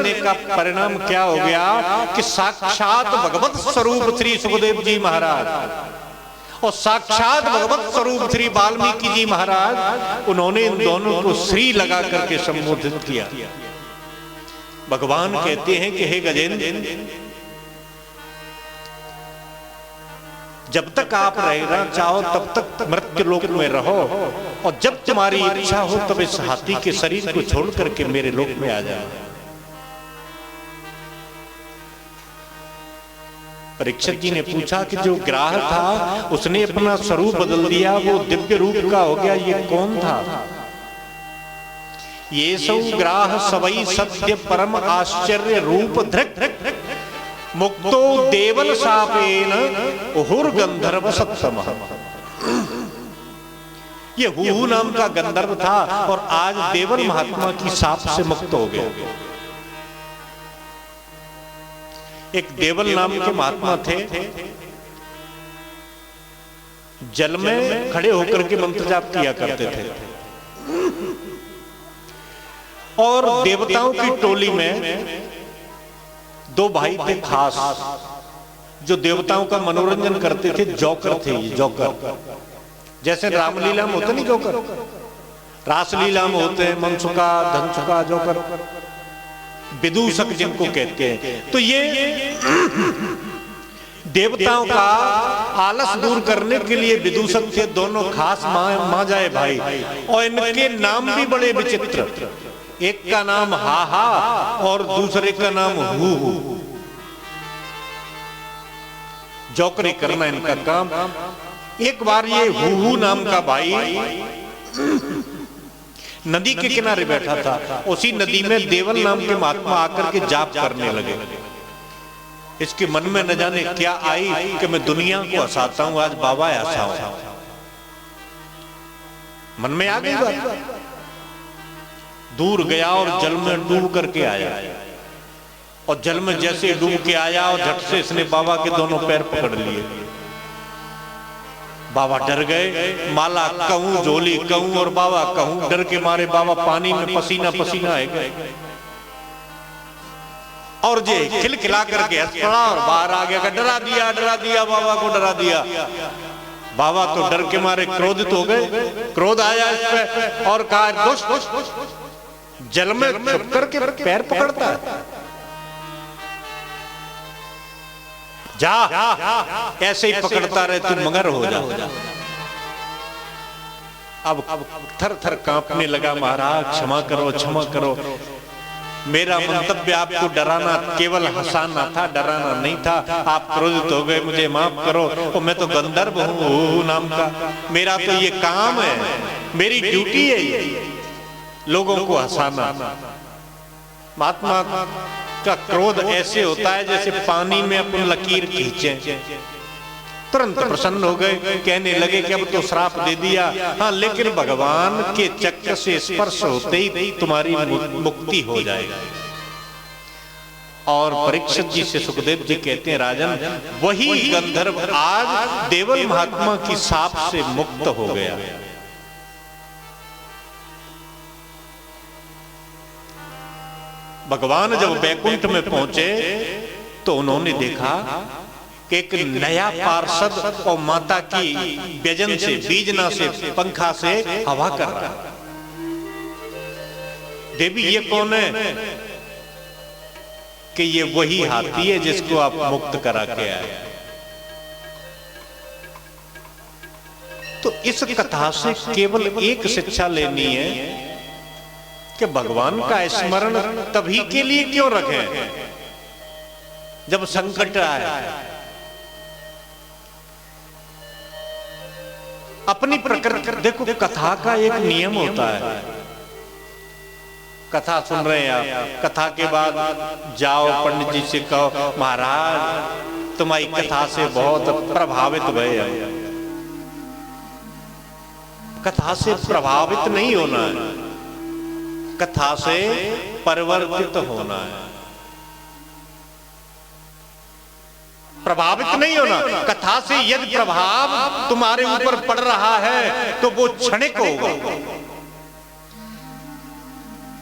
लेने का परिणाम क्या हो गया कि साक्षात भगवत स्वरूप श्री सुखदेव जी महाराज और साक्षात भगवत स्वरूप श्री वाल्मीकि जी महाराज, उन्होंने इन दोनों को श्री लगा करके संबोधित किया। भगवान कहते हैं कि हे गजेंद्र, जब तक आप रहना चाहो तब तक मृत्यु लोक में रहो, और जब तुम्हारी इच्छा हो तब इस हाथी के शरीर को छोड़ करके मेरे लोक में आ जाओ। परीक्षित जी ने पूछा कि जो ग्राह था उसने अपना स्वरूप बदल दिया, वो दिव्य रूप का हो गया, ये कौन था? ये सौ ग्राह सवई सत्य परम आश्चर्य रूप धृक मुक्तो देवल शापेन उहुर गंधर्व सत्सम। ये हूहू नाम का गंधर्व था और आज देवल महात्मा की शाप से मुक्त हो गया। एक देवल नाम के महात्मा थे, जल में खड़े होकर के मंत्र जाप किया करते थे, और देवताओं की टोली में दो भाई थे खास, जो देवताओं का मनोरंजन करते थे। जोकर थे ये, जोकर। जैसे रामलीला में होते नहीं जोकर, रासलीला में होते हैं मनसुका, धनसुका, जोकर, विदूषक जिनको कहते हैं। तो ये देवताओं का आलस दूर करने के लिए विदूषक थे, दोनों खास मां जाए भाई, और इनके नाम भी बड़े विचित्र। एक का नाम हा हा और दूसरे का नाम हू हू। जोकरी करना इनका काम। एक बार ये हू हू नाम का भाई नदी के किनारे बैठा था। उसी नदी में देवल नाम के महात्मा आकर के जाप करने लगे। इसके मन में न जाने क्या आई कि मैं दुनिया को हंसाता हूं, आज बाबा हंसाऊं। मन में आ गई बात। दूर गया और जल में डूब करके आया, और जल में जैसे डूब के आया और झट से इसने बाबा के दोनों पैर पकड़ लिए। बाबा डर गए। माला कहूं, झोली कहूं और बाबा कहूं, डर के मारे बाबा पानी में पसीना पसीना है गए, और जे खिलखिला करके हंस पड़ा और बाहर आ गया। डरा दिया बाबा को, डरा दिया। बाबा तो डर के मारे क्रोधित हो गए। क्रोध आया इस पे और कहा, दुष्ट, जल में छुप करके पैर पकड़ता है, जा ऐसे ही पकड़ता रहे, तू मगर हो जा। अब थर थर कांपने लगा। महाराज क्षमा करो, क्षमा करो, मेरा मंतव्य आपको डराना, केवल हंसाना था, डराना नहीं था। आप क्रोधित हो गए, मुझे माफ करो। और मैं तो गंधर्व हूं नाम का, मेरा तो ये काम है, मेरी ड्यूटी है ये, लोगों को हंसाना। महात्मा का क्रोध ऐसे होता है जैसे पानी में अपन लकीर खींचे। तुरंत प्रसन्न हो गए, कहने लगे कि अब तो श्राप दे दिया। हाँ, लेकिन भगवान के चक्र से स्पर्श होते ही तुम्हारी मुक्ति हो जाएगी। और परीक्षित जी से सुखदेव जी कहते हैं, राजन, वही गंधर्व आज देवल महात्मा की शाप से मुक्त हो गया। भगवान जब बैकुंठ में पहुंचे तो उन्होंने देखा कि एक नया पार्षद और माता की व्यजन से, बीजना से, पंखा से हवा कर रहा। देवी ये कौन है? कि ये वही हाथी है जिसको आप मुक्त करा के आए। तो इस कथा से केवल एक शिक्षा लेनी है कि भगवान का स्मरण तभी के लिए क्यों रखें जब संकट आए। अपनी प्रकृति देखो, कथा का एक नियम होता है। कथा सुन रहे हैं आप, कथा के बाद जाओ पंडित जी से कहो, महाराज तुम्हारी कथा से बहुत प्रभावित भये। कथा से प्रभावित नहीं होना है, कथा से परिवर्तित होना है। प्रभावित नहीं होना। कथा से यदि प्रभाव तुम्हारे ऊपर पड़ रहा है तो वो क्षणिक होगा।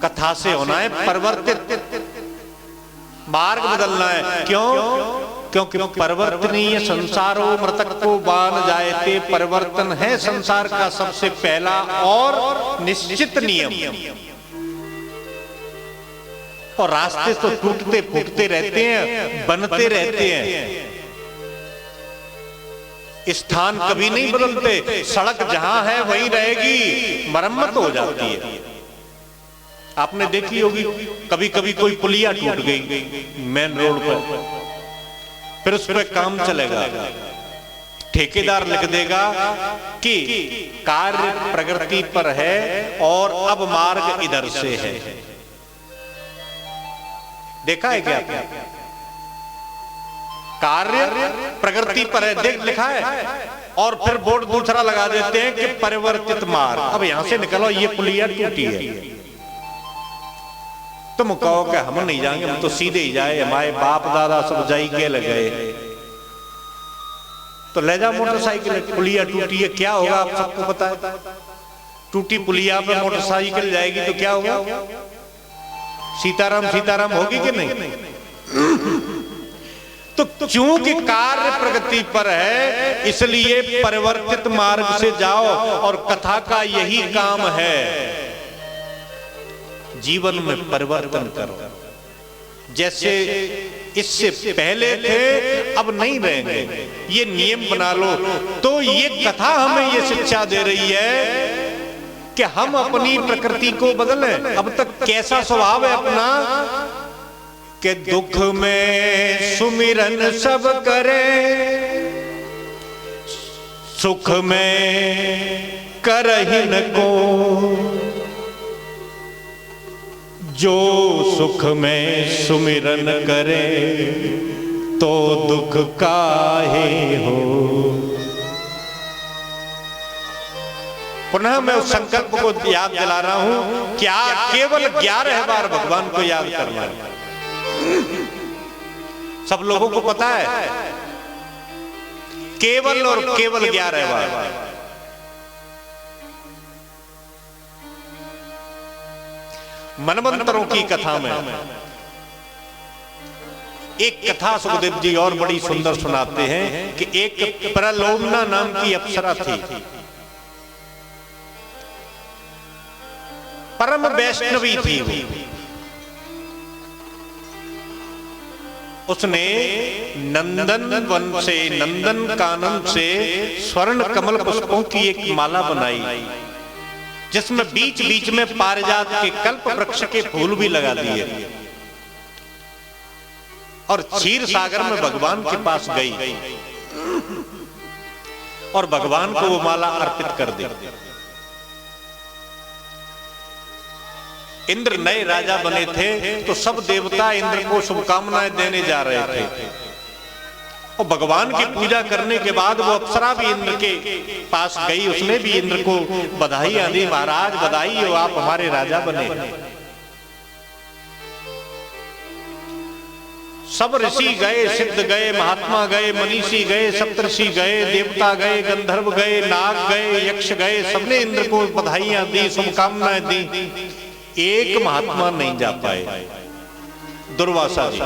कथा से होना है परिवर्तित। मार्ग बदलना है। क्यों? क्योंकि परिवर्तनीय संसारो मृतक को बान जायते, परिवर्तन है संसार का सबसे पहला और निश्चित नियम। और रास्ते तो टूटते फूटते रहते हैं, बनते रहते हैं, स्थान कभी नहीं बदलते। सड़क जहां है वहीं रहेगी, मरम्मत हो जाती है। आपने देखी होगी कभी कभी कोई पुलिया टूट गई मेन रोड पर, फिर उस पर काम चलेगा, ठेकेदार लिख देगा कि कार्य प्रगति पर है और अब मार्ग इधर से है। देखा है क्या? कार्य प्रगति पर है देख लिखा है, और फिर बोर्ड दूसरा लगा देते हैं कि परिवर्तित मार्ग, अब यहां से निकलो, ये पुलिया टूटी है। तुम कहो कि हम नहीं जाएंगे, हम तो सीधे ही जाए, हमारे बाप दादा सब जाई के लगे, तो ले जाओ मोटरसाइकिल। पुलिया टूटी है, क्या होगा आप सबको पता है? टूटी पुलिया पे मोटरसाइकिल जाएगी तो क्या होगा? सीताराम सीताराम होगी कि नहीं? तो चूंकि कार्य प्रगति पर है, इसलिए परिवर्तित मार्ग से जाओ। और कथा का यही काम है, जीवन में परिवर्तन करो। जैसे इससे पहले थे अब नहीं रहेंगे, ये नियम बना लो। तो ये कथा हमें ये शिक्षा दे रही है कि हम अपनी प्रकृति को बदलें। अब तक कैसा स्वभाव है अपना कि दुख में सुमिरन सब करे, सुख में करहिन को, जो सुख में सुमिरन करे तो दुख काहे हो। पुनः मैं उस संकल्प को याद दिला रहा हूं, क्या केवल 11 बार भगवान को याद करना है। सब लोगों को पता है, केवल और केवल 11 बार। मनवंतरों की कथा में एक कथा सुखदेव जी और बड़ी सुंदर सुनाते हैं कि एक प्रलोभना नाम की अप्सरा थी, परम वैष्णवी थी। उसने नंदन वन से, नंदन कानन से स्वर्ण कमल पुष्पों की एक माला बनाई, जिसमें बीच बीच में पारिजात के कल्प वृक्ष के फूल भी लगा दिए, और क्षीर सागर में भगवान के पास गई और भगवान को वो माला अर्पित कर दी। इंद्र नए राजा बने थे, तो सब देवता इंद्र को शुभकामनाएं देने जा रहे थे, और भगवान की पूजा करने के बाद वो अप्सरा भी इंद्र के पास गई। उसने भी इंद्र को बधाई दी, महाराज बधाई हो, आप हमारे राजा बने। सब ऋषि गए, सिद्ध गए, महात्मा गए, मनीषी गए, सप्तऋषि गए, देवता गए, गंधर्व गए, नाग गए, यक्ष गए, सबने इंद्र को बधाइयां दी, शुभकामनाएं दी। एक महात्मा नहीं जा पाए, दुर्वासा जी।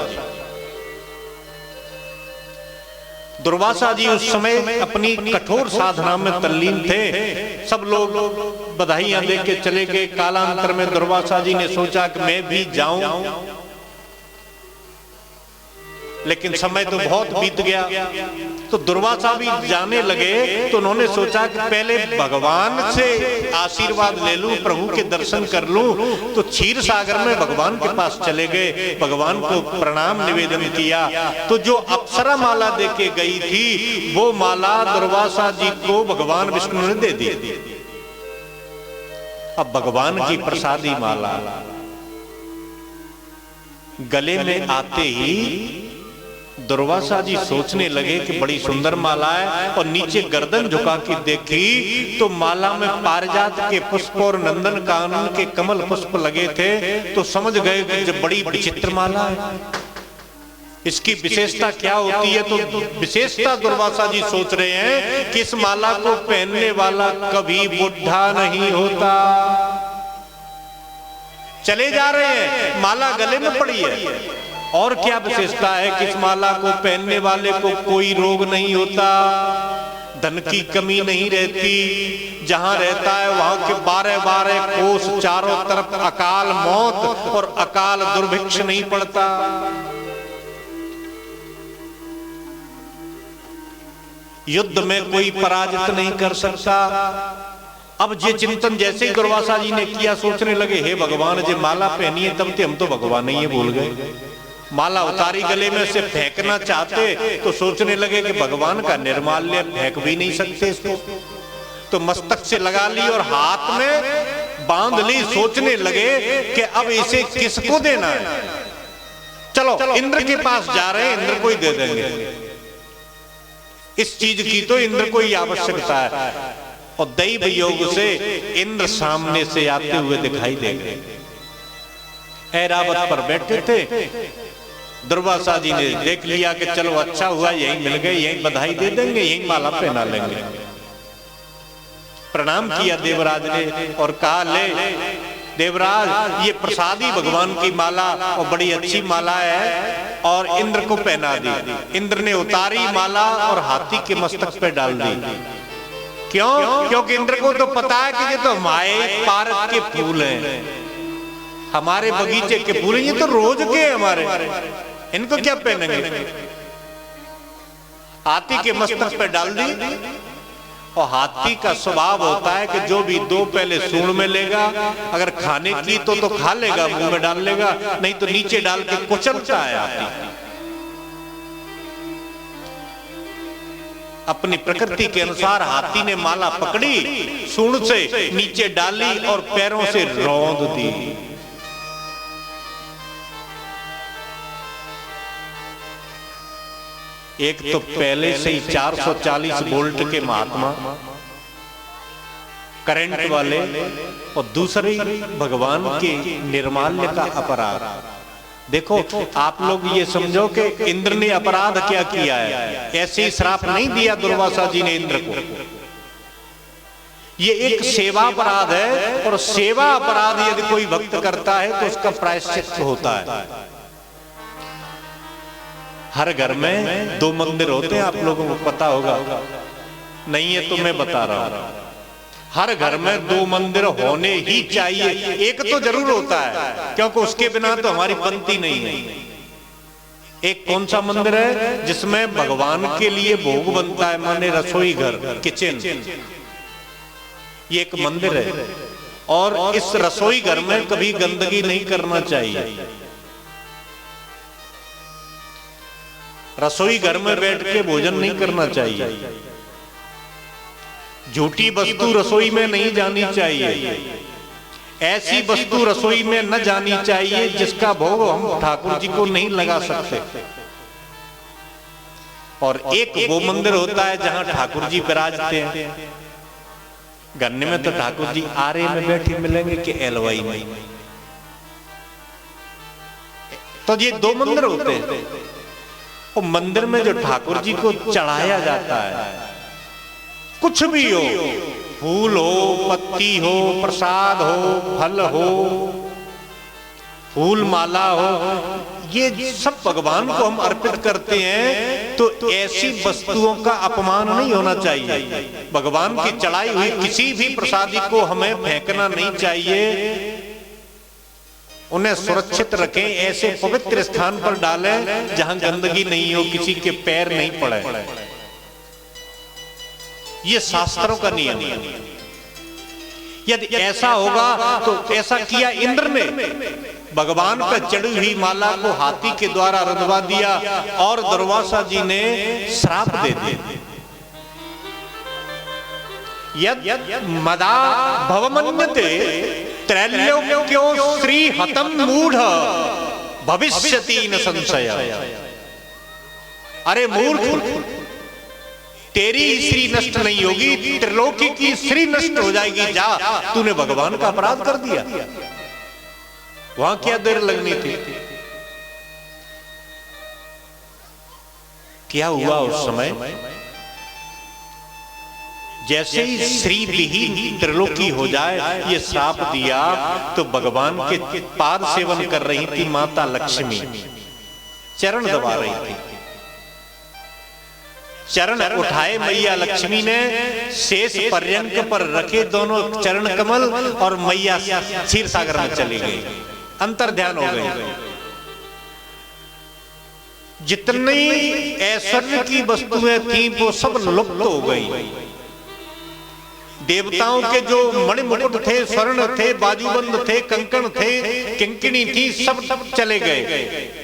दुर्वासा जी उस समय अपनी कठोर साधना में तल्लीन थे। सब लोग बधाइयां दे के चले गए। कालांतर में दुर्वासा जी ने सोचा कि मैं भी जाऊं, लेकिन समय तो बहुत बीत गया। तो दुर्वासा भी जाने लगे, तो उन्होंने सोचा कि पहले भगवान से आशीर्वाद ले लूं, प्रभु के दर्शन कर लूं। तो क्षीर सागर में भगवान के पास चले गए, भगवान को प्रणाम निवेदन किया। तो जो अप्सरा माला देके गई थी, वो माला दुर्वासा जी को भगवान विष्णु ने दे दी। अब भगवान की प्रसादी माला गले में आते ही दुर्वासा जी सोचने लगे कि बड़ी सुंदर माला है, और नीचे गर्दन झुका के देखी तो माला में पारिजात के पुष्प और नंदन कानन के कमल पुष्प लगे थे। तो समझ गए कि जब बड़ी विचित्र माला है, इसकी विशेषता क्या होती है। तो विशेषता दुर्वासा जी सोच रहे हैं कि इस माला को पहनने वाला कभी बुढ़ा नहीं होता। चले जा रहे हैं, माला गले में पड़ी है, और क्या विशेषता है कि इस माला को पहनने वाले को कोई रोग नहीं होता, धन की कमी नहीं रहती, जहां रहता है वहां के 12-12 कोस चारों तरफ अकाल मौत और अकाल दुर्भिक्ष नहीं पड़ता। युद्ध में कोई पराजित नहीं कर सकता। अब ये चिंतन जैसे ही दुर्वासा जी ने किया, सोचने लगे हे भगवान जी माला पहनी है तब हम तो भगवान ही भूल गए। माला उतारी गले में से फेंकना चाहते तो सोचने लगे कि भगवान का निर्माल्य फेंक भी नहीं सकते इसको, तो मस्तक से लगा ली और हाथ में बांध ली। सोचने लगे कि अब इसे किसको देना है, चलो इंद्र के पास जा रहे हैं, इंद्र को ही दे देंगे। इस चीज की तो इंद्र को ही आवश्यकता है। और दैव योग से इंद्र सामने से आते हुए दिखाई दे गए। ऐरावत पर बैठे थे, दुर्वासा जी ने देख लिया कि चलो अच्छा हुआ यहीं मिल गए, यहीं बधाई दे देंगे, यहीं माला पहना लेंगे। प्रणाम किया देवराज ने और कहा ले देवराज ये प्रसादी भगवान की माला और बड़ी अच्छी माला है, और इंद्र को पहना दी। इंद्र ने उतारी माला और हाथी के मस्तक पे डाल दी। क्यों? क्योंकि इंद्र को तो पता है कि ये तो हमारे पार्क के फूल हैं, हमारे बगीचे के फूल, ये तो रोज के हमारे, इनको क्या पहनेंगे। हाथी के मस्तक पे डाल दी। और हाथी का स्वभाव होता है कि जो भी दो पहले सूंड में लेगा, अगर खाने की तो खा लेगा, मुंह में डाल लेगा, नहीं तो नीचे डाल के कुचलता है हाथी। अपनी प्रकृति के अनुसार हाथी ने माला पकड़ी, सूंड से नीचे डाली और पैरों से रौंद दी। एक तो पहले से ही 440 वोल्ट के महात्मा करंट वाले, और दूसरे भगवान के निर्माल्य का अपराध। देखो आप लोग ये समझो कि इंद्र ने अपराध क्या किया है, ऐसे ही श्राप नहीं दिया दुर्वासा जी ने इंद्र को। ये एक सेवा अपराध है, और सेवा अपराध यदि कोई भक्त करता है तो उसका प्रायश्चित होता है। हर घर में 2 मंदिर होते हैं, आप लोगों को पता होगा, नहीं है तो मैं बता रहा हूं। हर घर में 2 मंदिर होने ही चाहिए, एक तो जरूर होता है, क्योंकि उसके बिना तो हमारी बनती नहीं है। एक कौन सा मंदिर है जिसमें भगवान के लिए भोग बनता है, माने रसोई घर, किचन, ये एक मंदिर है। और इस रसोई घर में कभी गंदगी नहीं करना चाहिए। रसोई घर में बैठ के भोजन नहीं करना चाहिए। झूठी वस्तु रसोई में नहीं जानी चाहिए। ऐसी वस्तु रसोई में न जानी चाहिए जिसका भोग हम ठाकुर जी को नहीं लगा सकते। और एक वो मंदिर होता है जहां ठाकुर जी विराजते हैं। गन्ने में तो ठाकुर जी आरे में बैठे मिलेंगे कि एलवाई में, तो ये 2 मंदिर होते हैं। और मंदिर में जो ठाकुर जी को चढ़ाया जाता है, कुछ भी हो, फूल हो, पत्ती हो, प्रसाद हो, फल हो, फूल माला हो, ये सब भगवान को हम अर्पित करते हैं। तो ऐसी वस्तुओं का अपमान नहीं होना चाहिए। भगवान की चढ़ाई हुई किसी भी प्रसादी को हमें फेंकना नहीं चाहिए। उन्हें सुरक्षित रखें, ऐसे पवित्र स्थान पर डालें जहां गंदगी नहीं हो, किसी के पैर नहीं पड़े। ये शास्त्रों का नियम है। यदि ऐसा होगा तो ऐसा किया इंद्र ने, भगवान पर चढ़ी हुई माला को हाथी के द्वारा रंधवा दिया, और दुर्वासा जी ने श्राप दे दिया। यद मदा भवमन्यते त्रैलोक्यो श्री हतम मूढ़ भविष्यति न संशय। अरे मूर्ख, तेरी श्री नष्ट नहीं होगी, त्रिलोकी की श्री नष्ट हो जाएगी। जा, तूने भगवान का अपराध कर दिया। वहां क्या देर लगनी थी। क्या हुआ उस समय? जैसे ही श्री विहीन त्रिलोकी हो जाए, ये श्राप दिया, तो भगवान के पाद सेवन कर रही थी माता लक्ष्मी। चरण दबा रही थी। चरण उठाए मैया लक्ष्मी ने, शेष पर्यंक पर रखे दोनों चरण कमल और मैया क्षीर सागर में चली गई, अंतर ध्यान हो गई। जितनी ऐश्वर्य की वस्तुएं थी वो सब लुप्त हो गई। देवताओं के जो मणिमुकुट थे, स्वर्ण थे, बाजूबंद थे, कंकण थे, किंकिणी थी, सब चले गए।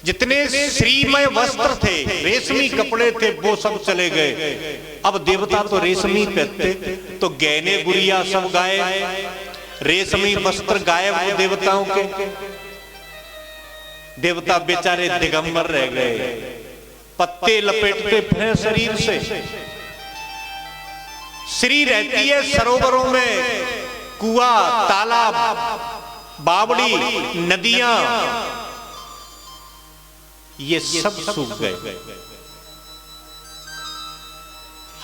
जितने श्रीमय वस्त्र थे, रेशमी कपड़े थे, वो सब चले गए। अब देवता तो रेशमी पहनते, तो गहने गुड़िया सब गायब, रेशमी वस्त्र गायब देवताओं के। देवता बेचारे दिगंबर रह गए, पत्ते लपेटते फिरे शरीर से। श्री रहती है सरोवरों में, कुआं, तालाब, बावड़ी, नदियां, ये सब सूख गए।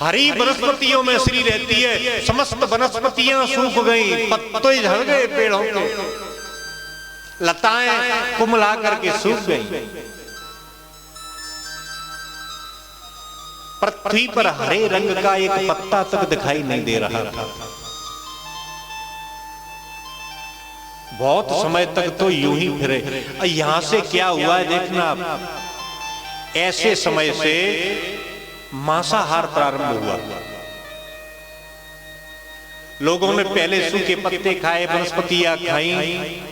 हरी वनस्पतियों में श्री रहती है, समस्त वनस्पतियां सूख गई, पत्ते झड़ गए पेड़ों के, लताएं कुमला करके सूख गई। पृथ्वी पर हरे रंग का एक पत्ता तक दिखाई नहीं दे रहा था। बहुत समय तक तो यूं ही फिरे। यहां से क्या हुआ है देखना आप। ऐसे समय से मांसाहार प्रारंभ हुआ। लोगों ने पहले सूखे पत्ते खाए, वनस्पतियां खाई,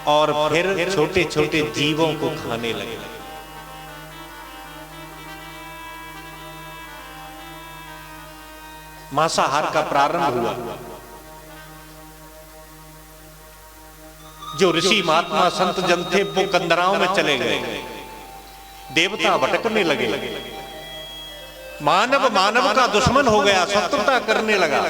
और फिर छोटे छोटे जीवों को खाने लगे। मांसाहार का प्रारंभ हुआ। जो ऋषि महात्मा संत जन थे वो कंदराओं में चले गए, देवता भटकने लगे, मानव मानव का दुश्मन हो गया, शत्रुता करने लगा।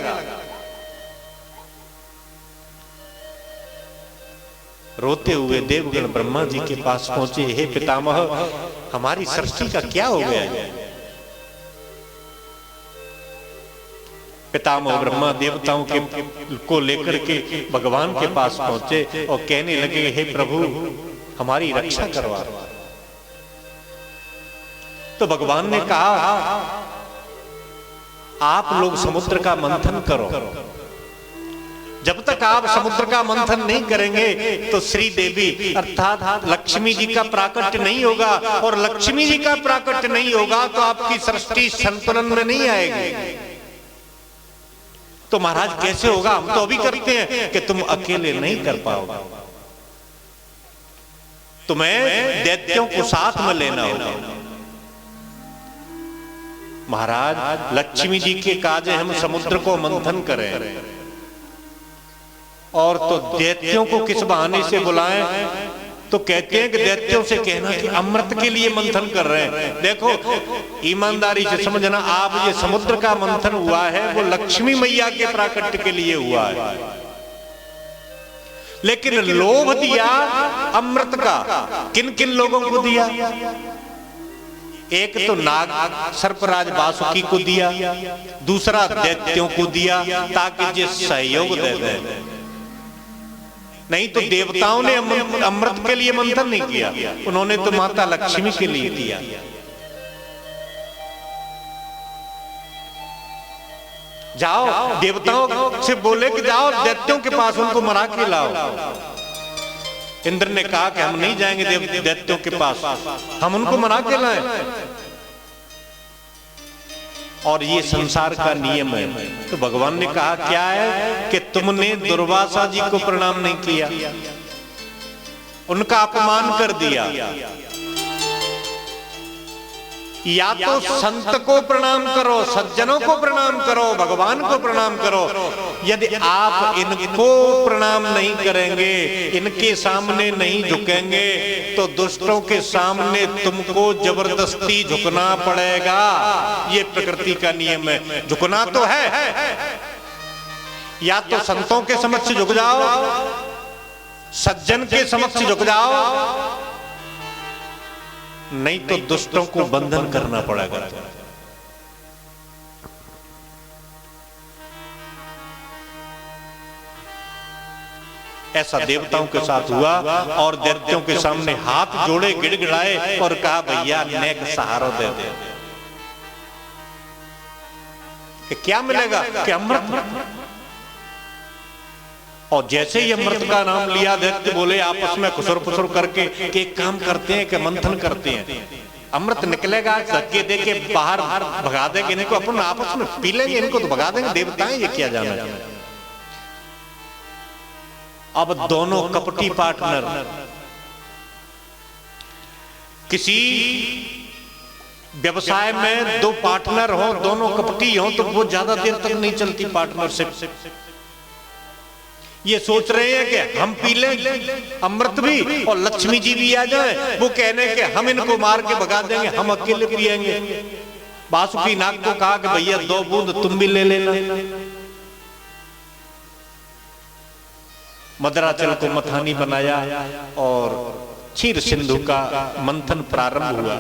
रोते हुए देवगण ब्रह्मा जी के पास पहुंचे, हे पितामह, हमारी सृष्टि का क्या हो गया है? पितामह ब्रह्मा देवताओं के को लेकर के भगवान के पास पहुंचे और कहने लगे, हे प्रभु, हमारी रक्षा करवा। तो भगवान ने कहा, आप लोग समुद्र का मंथन करो। जब तक आप समुद्र का मंथन नहीं करेंगे तो श्री देवी अर्थात लक्ष्मी जी का प्राकट्य नहीं होगा, और लक्ष्मी जी का प्राकट्य नहीं होगा तो आपकी सृष्टि संतुलन में नहीं आएगी। तो महाराज कैसे होगा? हम तो अभी करते हैं कि तुम अकेले नहीं कर पाओगे, तुम्हें दैत्यों को साथ में लेना होगा। महाराज, लक्ष्मी जी के काज हम समुद्र को मंथन करें, और तो दैत्यों को किस बहाने से बुलाएं? तो कहते हैं कि दैत्यों से कहना कि अमृत के लिए मंथन कर रहे हैं। देखो, ईमानदारी से समझना, आप ये समुद्र का मंथन हुआ है वो लक्ष्मी मैया के प्राकट्य के लिए हुआ है, लेकिन लोभ दिया अमृत का किन किन लोगों को दिया? एक तो नाग सर्पराज वासुकी को दिया, दूसरा दैत्यों को दिया ताकि ये सहयोग दे दें। नहीं तो देवताओं ने अमृत के लिए मंथन नहीं किया, उन्होंने तो माता लक्ष्मी के लिए दिया। जाओ देवताओं से बोले कि जाओ दैत्यों के पास, उनको मरा के लाओ। इंद्र ने कहा कि हम नहीं जाएंगे दैत्यों के पास, हम उनको मरा के लाएं। और ये संसार का नियम है। तो भगवान ने कहा क्या है कि तुमने दुर्वासा जी को प्रणाम नहीं किया, उनका अपमान कर दिया। या तो संत को प्रणाम करो, सज्जनों को प्रणाम करो, भगवान को प्रणाम करो। यदि आप इनको प्रणाम नहीं करेंगे, इनके सामने नहीं झुकेंगे, तो दुष्टों के सामने तुमको जबरदस्ती झुकना पड़ेगा। ये प्रकृति का नियम है। झुकना तो है, या तो संतों के समक्ष झुक जाओ, सज्जन के समक्ष झुक जाओ, नहीं तो दुष्टों को बंधन करना पड़ेगा। ऐसा देवताओं के साथ हुआ और दैत्यों के सामने हाथ जोड़े गिड़गिड़ाए और कहा भैया नेक सहारा दे दे। कि क्या मिलेगा? कि अमृत। और जैसे ही अमृत का नाम लिया दैत्य बोले आपस में खुसर फुसर करके कि एक काम करते हैं कि मंथन करते हैं, अमृत निकलेगा धक्के दे के बाहर भगा देंगे इनको, अपन आपस में पी लेंगे, इनको तो भगा देंगे, देवताएं ये किया जाना। अब दोनों कपटी पार्टनर, किसी व्यवसाय में दो पार्टनर हो, दोनों कपटी हो तो वो ज्यादा देर तक नहीं चलती पार्टनरशिप। ये सोच रहे हैं कि हम पी लें अमृत भी और लक्ष्मी जी भी आ जाए, वो कहने के हम इनको मार के भगा देंगे, हम अकेले पिएंगे। बासुकी नाग को कहा कि भैया 2 बूंद तुम भी ले लेना। मदराचल को मथानी बनाया और क्षीर सिंधु का मंथन प्रारंभ हुआ।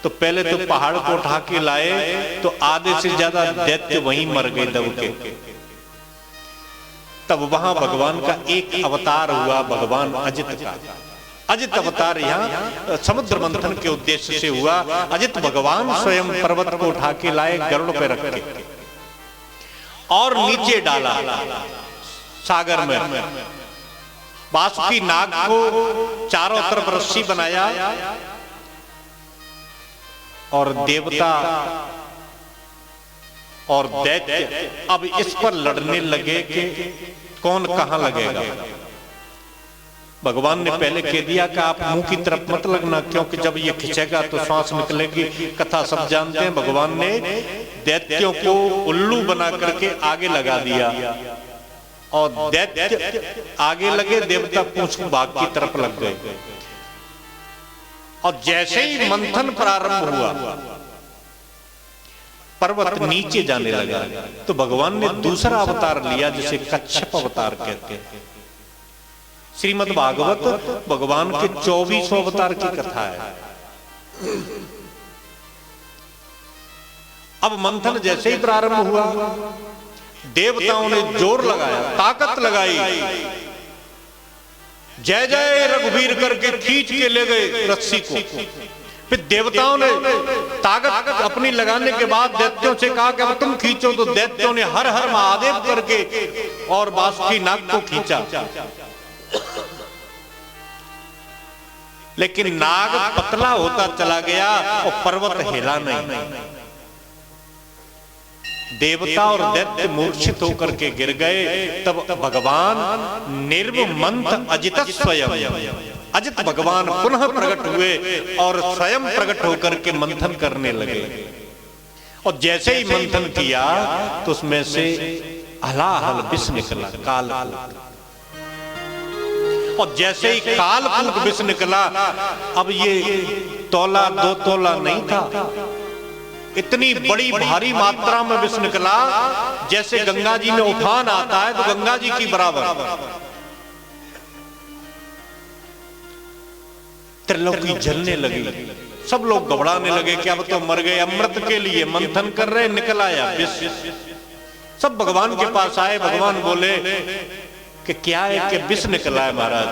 तो पहले तो पहाड़ को उठा के लाए तो आधे से ज्यादा दैत्य वहीं मर गए दब के। तब वहां भगवान का एक अवतार हुआ, भगवान अजित का। अजित अवतार यहाँ समुद्र मंथन के उद्देश्य से हुआ। अजित भगवान स्वयं पर्वत को उठा के लाए, गरुड़ पे रख के और नीचे डाला सागर में। बासुकी नाग को चारों तरफ रस्सी बनाया और देवता और दैत्य अब इस पर लड़ने लगे कि कौन कहां लगेगा। भगवान ने पहले कह दिया कि आप मुंह की तरफ मत लगना, क्योंकि जब ये खिंचेगा तो सांस निकलेगी। कथा सब जानते हैं। भगवान ने दैत्यों को उल्लू बना करके आगे लगा दिया और दैत्य आगे लगे, देवता पूंछ भाग की तरफ लग गए। और जैसे ही मंथन प्रारंभ हुआ पर्वत नीचे जाने लगा, तो भगवान ने दूसरा अवतार लिया जिसे कच्छप अवतार कहते हैं। श्रीमद् भागवत भगवान के 24 अवतार की कथा है। अब मंथन जैसे ही प्रारंभ हुआ, देवताओं ने जोर लगाया, ताकत लगाई, जय जय रघुवीर करके खींच के ले गए रस्सी को। फिर देवताओं ने ताकत अपनी लगाने के बाद दैत्यों से कहा कि अब तुम खींचो। तो दैत्यों ने हर हर महादेव करके और बासुकी नाग को खींचा, लेकिन नाग पतला होता चला गया और पर्वत हिला नहीं। देवता और दैत्य मूर्छित होकर के गिर गए। तब भगवान निर्मंथ अजित स्वयं, अजित भगवान पुनः प्रकट हुए और स्वयं प्रकट होकर के मंथन करने लगे। और जैसे ही मंथन किया तो उसमें से हलाहल विष निकला, कालकूट। और जैसे ही कालकूट विष निकला, अब ये तोला 2 तोला नहीं था, इतनी बड़ी भारी मात्रा में विष निकला जैसे गंगा जी में उफान आता है तो गंगा जी की बराबर। त्रिलोकी जलने लगी, सब लोग घबराने लगे कि अब तो मर गए। अमृत के लिए मंथन कर रहे, निकल आया विष। सब भगवान के पास आए। भगवान बोले कि क्या है कि विष निकला है महाराज।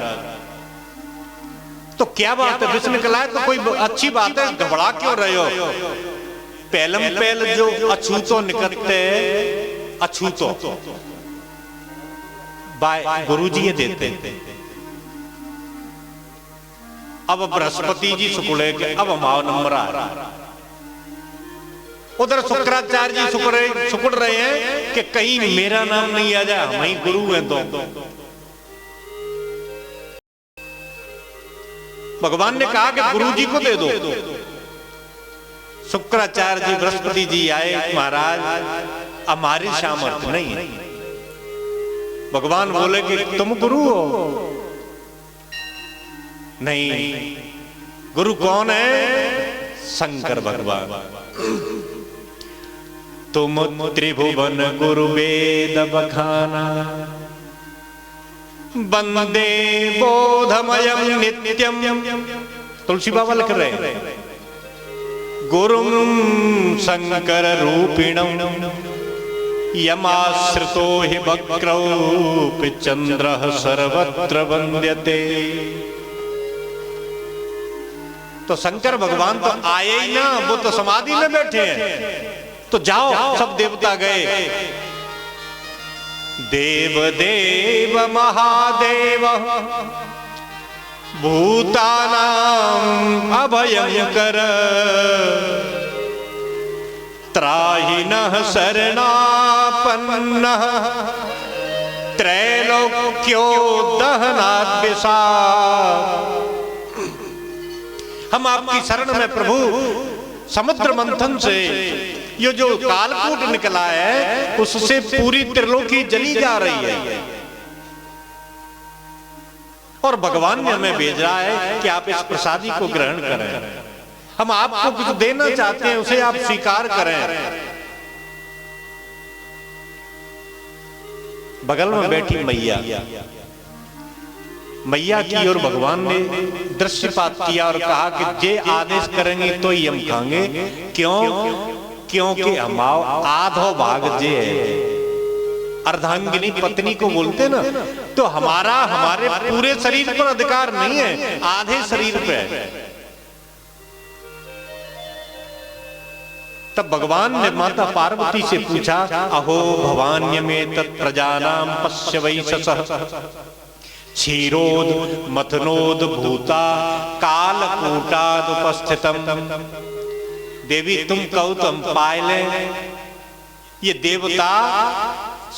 तो क्या बात है, विष निकला है तो कोई अच्छी बात है, घबरा क्यों रहे हो? पहलम पहल जो अछूतो निकलते, अछूतो बाय गुरुजी ये देते। अब बृहस्पति जी सुकुड़े के अब हमारा नंबर आ रहा। उधर शुक्राचार्य जी सुकुड़ रहे हैं कि कहीं मेरा नाम नहीं आ जाए, हम ही गुरु हैं। तो भगवान ने कहा कि गुरु जी को दे दो। शुक्राचार्य जी बृहस्पति जी आए, महाराज हमारी सामर्थ्य नहीं है। भगवान बोले कि तुम गुरु हो? नहीं। गुरु कौन है? शंकर भगवान। तुम त्रिभुवन गुरु वेद बखाना, वंदे बोधमयम नित्यम। तुलसी बाबा लिख रहे हैं, गुरुं शंकर रूपिणं यमाश्रितो हि वक्रौ चंद्रः सर्वत्र वंद्यते। तो शंकर भगवान तो आए ही ना, वो तो समाधि में बैठे हैं। तो जाओ, सब देवता गए। देव देव महादेव भूतानां अभयंकर त्राहिनः शरणापन्नः त्रैलोक्योदहनात् विषाद। हम आपकी शरण में प्रभु, समुद्र मंथन से ये जो कालकूट निकला है उससे पूरी त्रिलोकी जली जा रही है, और भगवान ने हमें भेज रहा है कि आप इस प्रसादी को ग्रहण करें। हम आपको कुछ देना चाहते हैं, उसे आप स्वीकार करें। बगल में बैठी मैया की ओर भगवान ने दृष्टिपात किया और कहा कि जे आदेश करेंगे तो ही हम खाएंगे। क्यों? क्योंकि हम आधो भाग जे है, अर्धांगिनी पत्नी को बोलते ना, तो हमारे पूरे शरीर पर अधिकार नहीं है, आधे शरीर पे है। तब भगवान ने माता पार्वती से पूछा, अहो भवान्यमे तत्प्रजानां पश्य वैशसः क्षीरोद मथनोद भूता कालकूटाद उपस्थितम। देवी तुम कहो तो हम पाए लें। ये देवता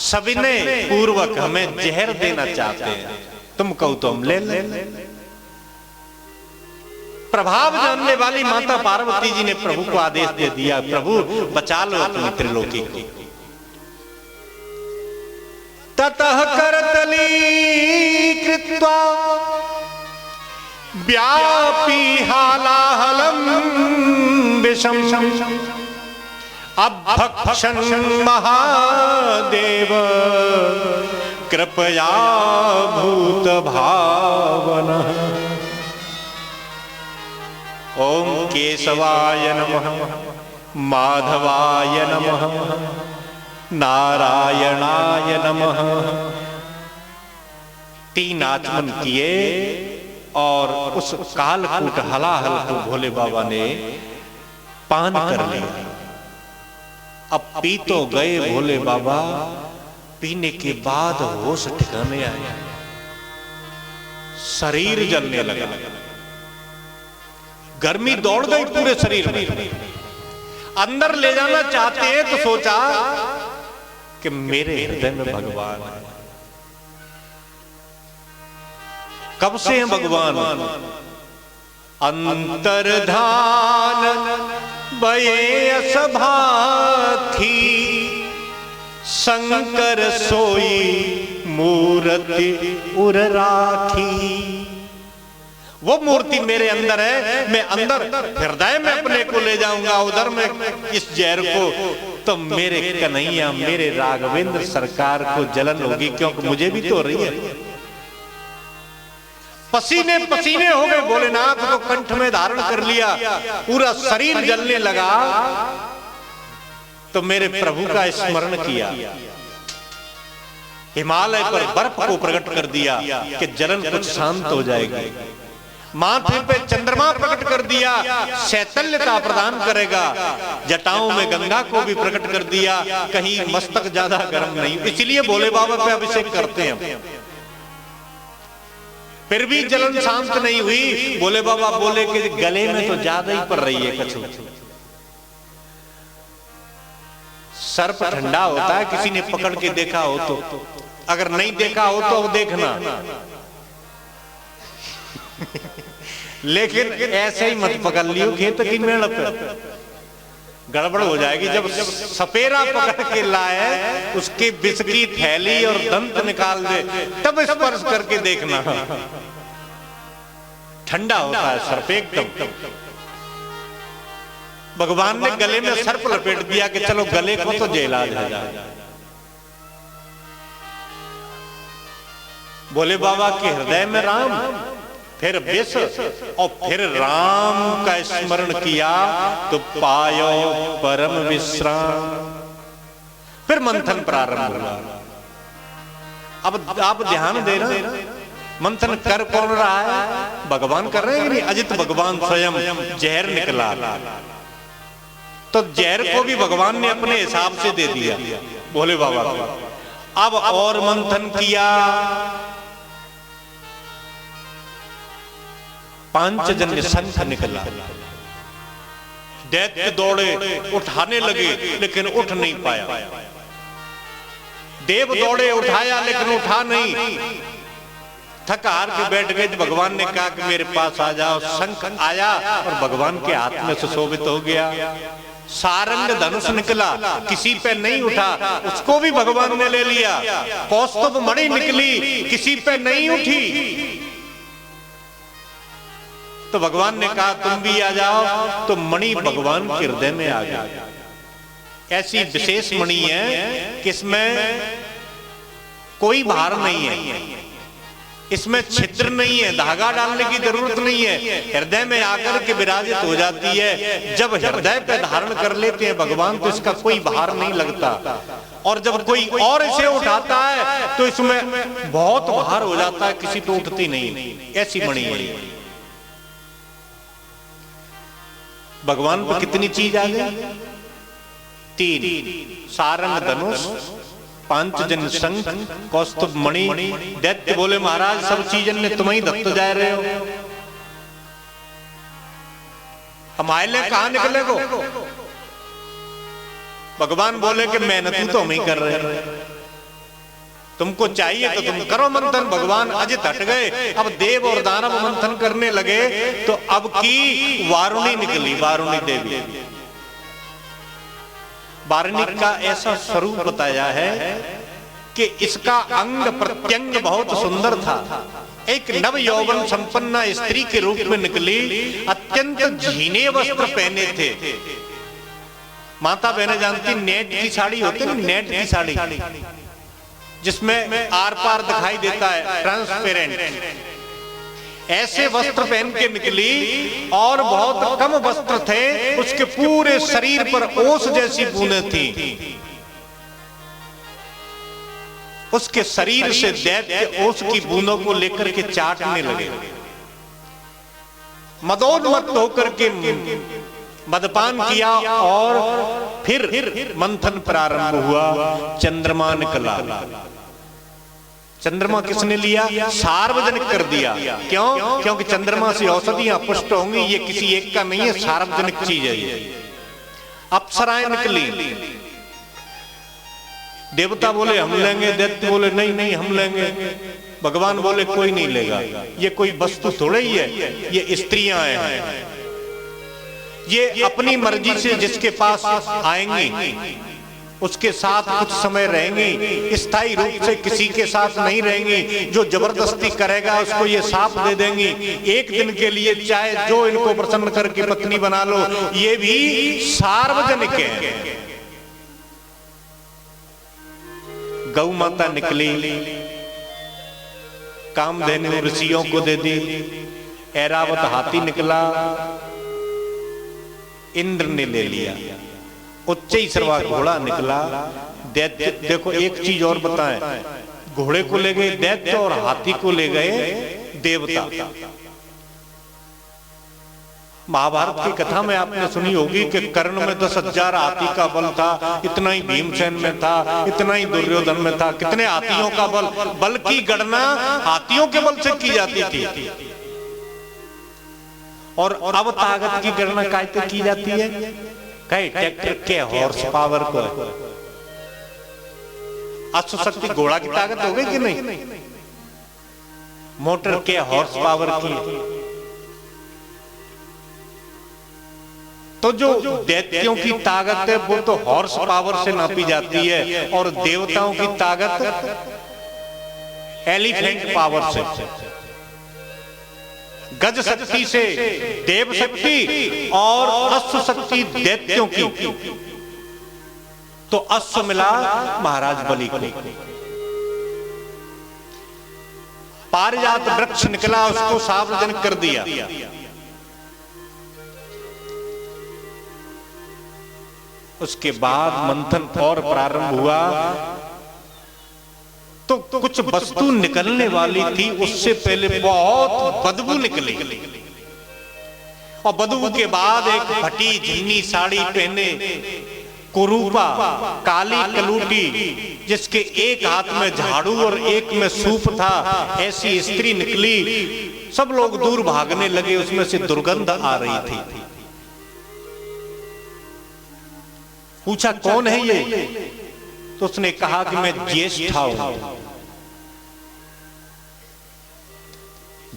सविनय पूर्वक हमें जहर देना चाहते हैं, तुम कहो तो हम ले लें। प्रभाव जानने वाली माता पार्वती जी ने प्रभु को आदेश दे दिया, प्रभु बचा लो अपनी त्रिलोकी को। ततः करतली कृत्वा व्यापी हालाहलम विषम अभक्षण महादेव कृपया भूत भावना। ओम केशवाय नमः, माधवाय नमः, नारायणाय नमः। 3 आचमन किए और उस कालकूट हलाहल को भोले बाबा ने पान कर लिया। अब पी तो गए भोले बाबा, पीने के बाद होश ठिकाने आया, शरीर जलने लगा, गर्मी दौड़ गई पूरे शरीर में। अंदर ले जाना चाहते हैं तो सोचा कि मेरे हृदय में भगवान है। कब से हैं भगवान? अंतर्धान बये असभा थी, शंकर सोई मूर्ति उर राखी। वो मूर्ति मेरे अंदर है, मैं अंदर हृदय में अपने को ले जाऊंगा, उधर में इस जहर को, तो मेरे कन्हैया मेरे राघवेंद्र सरकार को जलन होगी, क्योंकि मुझे भी तो हो रही है। पसीने पसीने हो गए भोलेनाथ को, कंठ में धारण कर लिया, पूरा शरीर जलने लगा। तो मेरे प्रभु का स्मरण किया, हिमालय पर बर्फ को प्रकट कर दिया कि जलन कुछ शांत हो जाएगी। माथे पे चंद्रमा प्रकट कर दिया, शैतल्यता प्रदान करेगा। जटाओं में गंगा को भी प्रकट कर दिया, कहीं मस्तक ज्यादा गर्म नहीं, इसलिए भोले बाबा पे अभिषेक करते हैं। फिर भी जलन शांत नहीं हुई। भोले बाबा बोले कि गले में तो ज्यादा ही पड़ रही है कछु। सर्प ठंडा होता है, किसी ने पकड़ के देखा हो तो, अगर नहीं देखा हो तो अब देखना। लेकिन ऐसे ही मत पकड़ लियो खेत की मेड़ पे, गड़बड़ हो जाएगी। जब सपेरा पकड़ के लाए, उसकी विष की थैली और दंत निकाल दे, तब स्पर्श करके देखना। ठंडा होता है सर्प एकदम। भगवान ने गले में सर्प लपेट दिया कि चलो गले को तो इलाज हो जाए। भोले बाबा के हृदय में राम, फिर विष और फिर राम का स्मरण किया तो पायो परम विश्राम। फिर मंथन प्रारंभ हुआ। अब आप ध्यान देना, मंथन कर कौन रहा है? भगवान कर रहे हैं नहीं? अजित भगवान स्वयं जहर निकला, तो जहर को भी भगवान ने अपने हिसाब से दे दिया भोले बाबा को। अब और मंथन किया, पांचजन्य शंख निकला। दैत्य दौड़े, उठाने लगे, लेकिन उठ नहीं पाया। देव दौड़े, उठाया, लेकिन उठा नहीं। थक हार के बैठ गए। भगवान ने कहा कि मेरे पास आ जाओ। शंख आया और भगवान के हाथ में सुशोभित हो गया। सारंग धनुष निकला, किसी पे नहीं उठा, उसको भी भगवान ने ले लिया। कौस्तुभ मणि निकली, किसी पे नहीं उठी, तो भगवान ने कहा तुम भी आ जाओ। तो मणि भगवान के हृदय में आ गया। ऐसी विशेष मणि है कि इसमें कोई भार नहीं है, इसमें छिद्र नहीं है, धागा डालने की जरूरत नहीं है, हृदय में आकर के विराजित हो जाती है। जब हृदय पे धारण कर लेते हैं भगवान तो इसका कोई भार नहीं लगता, और जब कोई और इसे उठाता है तो इसमें बहुत भार हो जाता है, किसी पे उठती नहीं। ऐसी मणि है। भगवान पर कितनी चीज आ गई? 3, सारंग धनुष, पांचजन्य शंख, कौस्तुभ मणि। दैत्य बोले महाराज सब चीजन ने तुम ही दत्त जा रहे हो, हमारे कहां निकले को? भगवान बोले कि मेहनत तो हम ही कर रहे हैं, तुमको चाहिए तो तुम करो मंथन। भगवान अजित हट गए। अब देव और दानव मंथन करने लगे तो अब की वारुणी निकली, वारुणी देवी। वारुणी का ऐसा स्वरूप बताया है कि इसका अंग प्रत्यंग बहुत सुंदर था। एक नव यौवन संपन्न स्त्री के रूप में निकली। अत्यंत झीने वस्त्र पहने थे। माता बहने जानती, नेट की साड़ी होती है, नेट की साड़ी जिसमें आर पार दिखाई देता है, ट्रांसपेरेंट। ऐसे वस्त्र पहन के निकली और बहुत कम वस्त्र थे। उसके पूरे शरीर पर ओस जैसी बूंदें थी। उसके शरीर से दैत्य ओस की बूंदों को लेकर के चाटने लगे। मदोन्मत्त होकर के मदपान किया और फिर मंथन प्रारंभ हुआ। चंद्रमा निकला। चंद्रमा किसने लिया? सार्वजनिक कर दिया। क्यों? क्योंकि चंद्रमा से औषधियां पुष्ट होंगी। ये किसी एक का नहीं है, सार्वजनिक चीज है ये। अप्सराएं निकली। देवता बोले हम लेंगे, दैत्य बोले नहीं नहीं हम लेंगे। भगवान बोले कोई नहीं लेगा, ये कोई वस्तु थोड़े ही है, ये स्त्रियां हैं, ये अपनी मर्जी से जिसके पास आएंगी उसके साथ कुछ समय रहेंगी, स्थायी रूप से किसी के साथ नहीं रहेंगी। जो जबरदस्ती करेगा उसको ये साफ दे देंगी। एक दिन के लिए चाहे जो इनको प्रसन्न करके पत्नी बना लो, ये भी सार्वजनिक है। गौ माता निकली, कामधेनु ऋषियों को दे दी। ऐरावत हाथी निकला, इंद्र ने ले लिया। उच्चैःश्रवा घोड़ा निकला। दैत्य, देखो एक चीज और बताएं, घोड़े को ले गए दैत्य और हाथी को ले गए देवता। महाभारत की कथा में आपने सुनी होगी कि कर्ण में 10,000 हाथी का बल था, इतना ही भीमसेन में था, इतना ही दुर्योधन में था। कितने हाथियों का बल? बल की गणना हाथियों के बल से की जाती थी, और अब ताकत की गणना कैसे की जाती है? कई ट्रैक्टर के हॉर्स पावर को। अश्वशक्ति घोड़ा की ताकत हो गई कि नहीं? मोटर के हॉर्स पावर की। तो जो दैत्यों की ताकत है वो तो हॉर्स पावर से नापी जाती है, और देवताओं की ताकत एलिफेंट पावर से, गज शक्ति से देव शक्ति, और अश्व शक्ति दैत्यों की। तो अश्व मिला महाराज बलि को। पारिजात वृक्ष निकला, उसको सार्वजनिक कर दिया। उसके बाद मंथन और प्रारंभ हुआ तो कुछ वस्तु निकलने वाली थी, उससे पहले बहुत बदबू निकली और बदबू के बाद एक फटी झिन्नी साड़ी पहने कुरूपा काली कलूटी जिसके एक हाथ में झाड़ू और एक में सूप था, ऐसी स्त्री निकली। सब लोग दूर भागने लगे, उसमें से दुर्गंध आ रही थी। पूछा कौन है ये? तो उसने कहा कि मैं ज्येष्ठा हूं।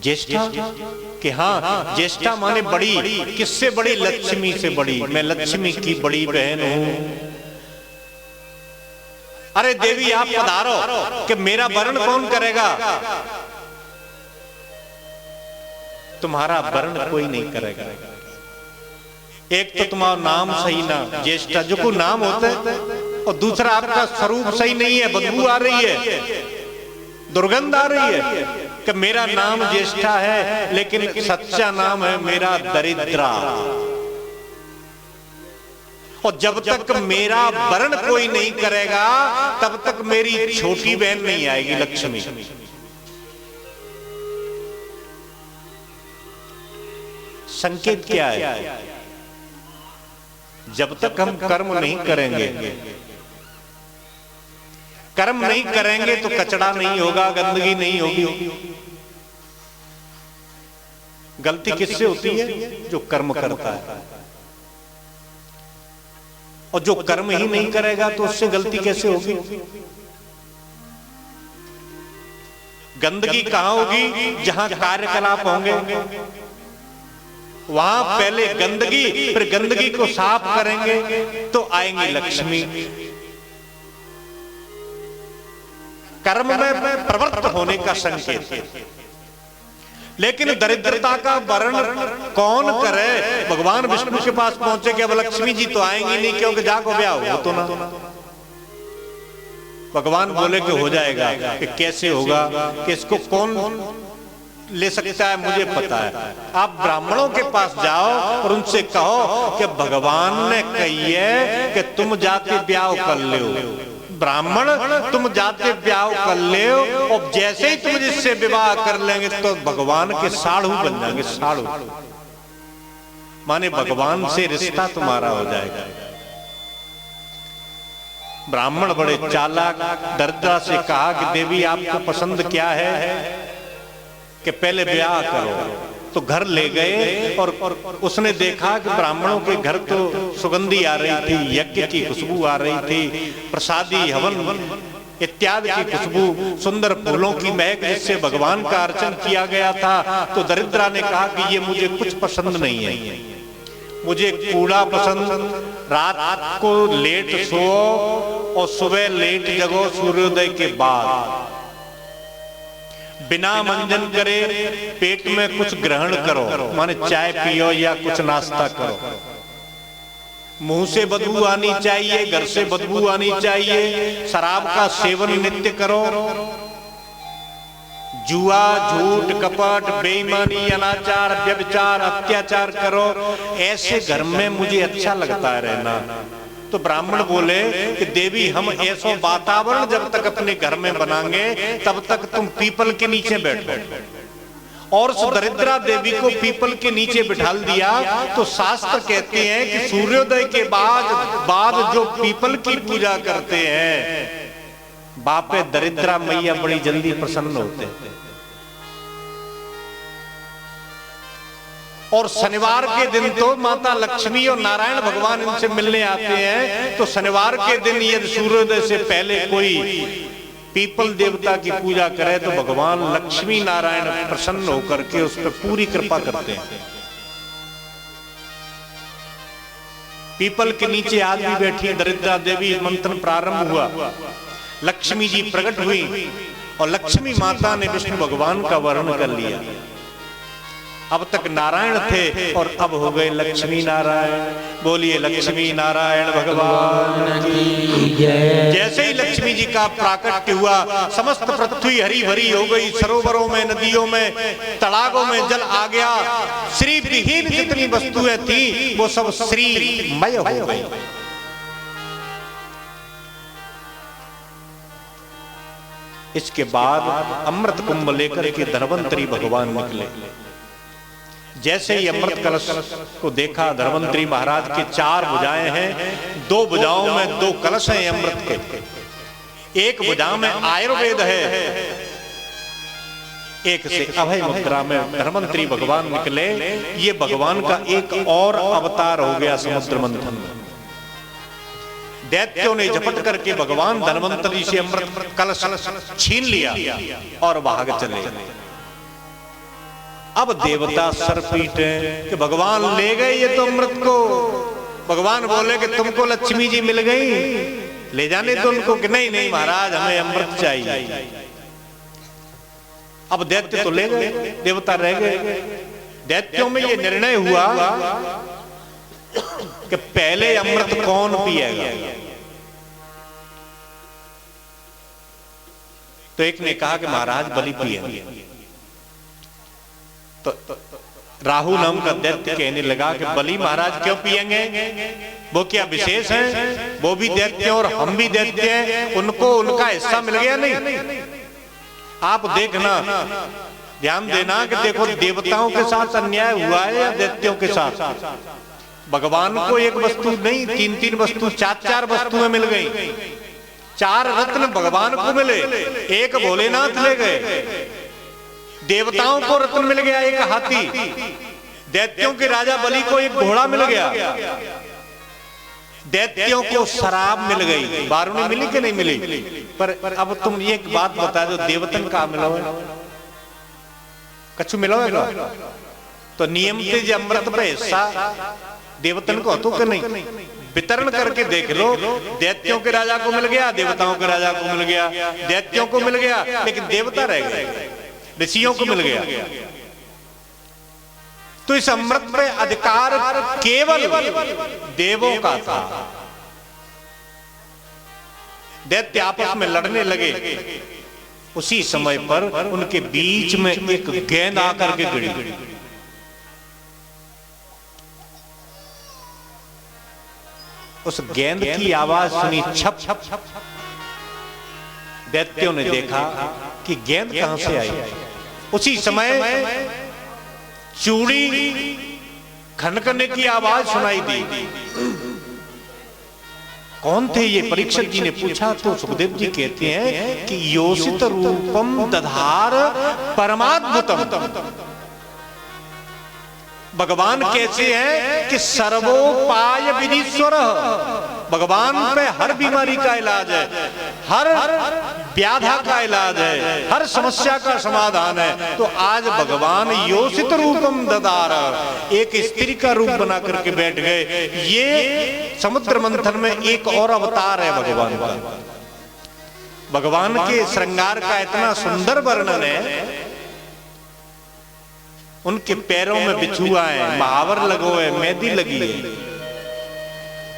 ज्येष्ठा कि हाँ, ज्येष्ठा माने बड़ी। किससे बड़ी? लक्ष्मी से बड़ी। मैं लक्ष्मी की बड़ी बहन हूं। अरे देवी आप पधारो कि मेरा वरण कौन करेगा? तुम्हारा वरण कोई नहीं करेगा। एक तो तुम्हारा नाम सही ना, ज्येष्ठा जो को नाम होता है, और दूसरा आपका स्वरूप सही नहीं है, बदबू आ रही है, दुर्गंध आ रही है। कि मेरा नाम ज्येष्ठा है लेकिन सच्चा नाम है मेरा दरिद्रा। और जब तक मेरा वरण कोई नहीं करेगा तब तक मेरी छोटी बहन नहीं आएगी लक्ष्मी। संकेत क्या है? जब तक हम कर्म नहीं करेंगे, कर्म नहीं करेंगे तो कचड़ा नहीं होगा, गंदगी नहीं होगी। गलती किससे होती है? जो कर्म करता है। और जो कर्म ही नहीं करेगा तो उससे गलती कैसे होगी? गंदगी कहां होगी? जहां कार्यकलाप होंगे वहां पहले गंदगी, फिर गंदगी को साफ करेंगे तो आएंगी लक्ष्मी। कर्म में प्रवृत्त होने का संकेत है। लेकिन दरिद्रता का वर्ण कौन करे? भगवान विष्णु के पास पहुंचे कि अब लक्ष्मी जी तो आएंगी नहीं, क्योंकि जाको ब्याह हो तो ना। भगवान बोले कि हो जाएगा। कि कैसे होगा? कि इसको कौन ले सकता है? मुझे पता है। आप ब्राह्मणों के पास जाओ और उनसे कहो कि भगवान ने कही है कि तुम जाके ब्याह कर लो। ब्राह्मण तुम जाते ब्याह कर ले, और जैसे ही तुम जिससे विवाह कर लेंगे तो भगवान के साढ़ू बन जाएंगे। साढ़ू माने भगवान से रिश्ता तुम्हारा हो जाएगा। ब्राह्मण बड़े चालाक दरिद्रा से कहा कि देवी आपको पसंद क्या है कि पहले ब्याह करो। तो घर ले गए और उसने देखा कि ब्राह्मणों के घर तो सुगंधी आ रही थी, यज्ञ की खुशबू आ रही थी, प्रसादी हवन इत्यादि की खुशबू, सुंदर फूलों की महक जिससे भगवान का अर्चन किया गया था। तो दरिद्रा ने कहा कि ये मुझे कुछ पसंद नहीं है, मुझे कूड़ा पसंद। रात को लेट सो और सुबह लेट जगो, सूर्योदय के बाद बिना मंजन करे पेट में कुछ ग्रहण करो, माने चाय पियो या कुछ नाश्ता करो। मुंह से बदबू आनी चाहिए, घर से बदबू आनी चाहिए। शराब का सेवन नित्य करो। जुआ, झूठ, कपट, बेईमानी, अनाचार, व्यभिचार, अत्याचार करो। ऐसे घर में मुझे अच्छा लगता है रहना। तो ब्राह्मण बोले कि देवी हम ऐसा वातावरण जब तक अपने घर में बनाएंगे तब तक तुम पीपल के नीचे बैठो। और उस दरिद्रा देवी को पीपल के नीचे बिठाल दिया। तो शास्त्र कहते हैं कि सूर्योदय के बाद जो पीपल की पूजा करते हैं, बापे दरिद्रा मैया बड़ी जल्दी प्रसन्न होते हैं। और शनिवार के दिन तो माता लक्ष्मी और नारायण भगवान इनसे मिलने आते हैं। तो शनिवार के दिन यदि सूर्योदय से पहले कोई पीपल देवता की पूजा करे तो भगवान लक्ष्मी नारायण प्रसन्न होकर के उस पर पूरी कृपा करते हैं। पीपल के नीचे आदमी बैठी, दरिद्रा देवी, मंत्र प्रारंभ हुआ, लक्ष्मी जी प्रकट हुई और लक्ष्मी माता ने विष्णु भगवान का वर्णन कर लिया। अब तक नारायण थे और अब हो गए लक्ष्मी नारायण। बोलिए लक्ष्मी नारायण भगवान की जय। जैसे ही लक्ष्मी जी का प्राकट्य हुआ, समस्त पृथ्वी हरी भरी हो गई। सरोवरों में, नदियों में, तालाबों में जल आ गया। श्री विहीन जितनी वस्तुएं थी वो सब श्रीमय हो गई। इसके बाद अमृत कुंभ लेकर के धन्वंतरी भगवान निकले। जैसे ही अमृत कलश को देखा, धन्वंतरी महाराज के 4 भुजाएं हैं, 2 भुजाओं में 2 कलश हैं अमृत के, एक भुजा में आयुर्वेद है, एक से अभय मुद्रा में धन्वंतरी भगवान निकले। ये भगवान का एक और अवतार हो गया समुद्र मंथन में। दैत्यों ने झपट करके भगवान धन्वंतरी से अमृत कलश छीन लिया और भाग चले। अब देवता सर पीटे कि भगवान ले गए ये तो अमृत को। भगवान बोले कि तुमको लक्ष्मी जी मिल गई, ले जाने तो उनको कि नहीं नहीं महाराज हमें अमृत चाहिए। अब दैत्य तो ले गए, देवता रह गए। दैत्यों में ये निर्णय हुआ कि पहले अमृत कौन पिएगा। तो एक ने कहा कि महाराज बलि पिएंगे। तो राहु नाम का दैत्य कहने लगा कि बलि महाराज क्यों पिएंगे, वो क्या विशेष हैं, वो भी दैत्य और हम भी दैत्य हैं, उनको उनका हिस्सा मिल गया नहीं। आप देखना, ध्यान देना कि देखो देवताओं के साथ अन्याय हुआ है या दैत्यों के साथ। भगवान को एक वस्तु नहीं 3-3 वस्तु 4-4 वस्तुएं मिल गई। 4 रत्न भगवान को मिले, एक भोलेनाथ ले गए। देवताओं को रत्न मिल गया, एक हाथी। दैत्यों के राजा बलि को एक घोड़ा मिल गया। दैत्यों को शराब मिल गई। बारूनी मिली कि नहीं मिली? पर अब तुम ये एक बात बता दो, देवतन का मिलो है, कछु मिलो है? तो नियम से जो अमृत पे हिस्सा देवतन को तो कि नहीं, वितरण करके देख लो। दैत्यों के राजा को मिल गया, देवताओं के राजा को मिल गया। दैत्यों को मिल गया लेकिन देवता रह गए, ऋषियों को मिल गया। तो इस अमृत पे अधिकार केवल देवों का था। दैत्य आपस में लड़ने लगे। उसी समय पर उनके बीच में एक गेंद आकर के गिरी। उस गेंद की आवाज सुनी, छप छप छप। दैत्यों ने देखा कि गेंद कहां से आई। उसी समय चूड़ी खनकने की आवाज सुनाई दी। कौन थे ये? परीक्षक जी ने पूछा तो सुखदेव जी कहते हैं कि योषित रूपम दधार परमाद्भुतम। भगवान कैसे हैं कि सर्वोपाय विधीश्वर। भगवान पे हर बीमारी का इलाज है, हर व्याधा का इलाज है, हर समस्या का समाधान है। तो आज भगवान योषित रूपम ददार, एक स्त्री का रूप बना करके बैठ गए। ये समुद्र मंथन में एक और अवतार है भगवान का। भगवान के श्रृंगार का इतना सुंदर वर्णन है। उनके पैरों में बिछुआ है, महावर लगो है, मेहंदी लगी है,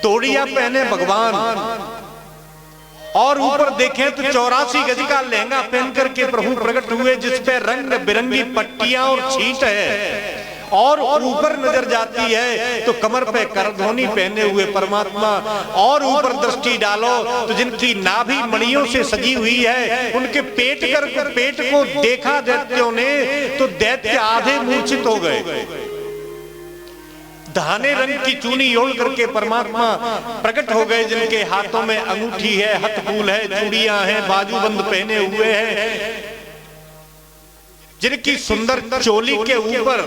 तोड़िया पहने भगवान, और ऊपर देखें तो 84 गज का लहंगा पहन करके प्रभु प्रकट हुए, जिस पे रंग बिरंगी पट्टियां और छींट है। और ऊपर नजर जाती है तो कमर पे करधोनी पहने हुए परमात्मा। और ऊपर दृष्टि डालो तो जिनकी नाभि मणियों से सजी हुई है, उनके पेट को देखा दैत्यों ने तो दैत्य आधे मूर्छित हो गए। धाने रंग की चूनी ओढ़ करके परमात्मा प्रकट हो गए, जिनके हाथों में अंगूठी है, हथफूल है, चूड़ियां हैं, बाजूबंद पहने हुए हैं, जिनकी सुंदर चोली के ऊपर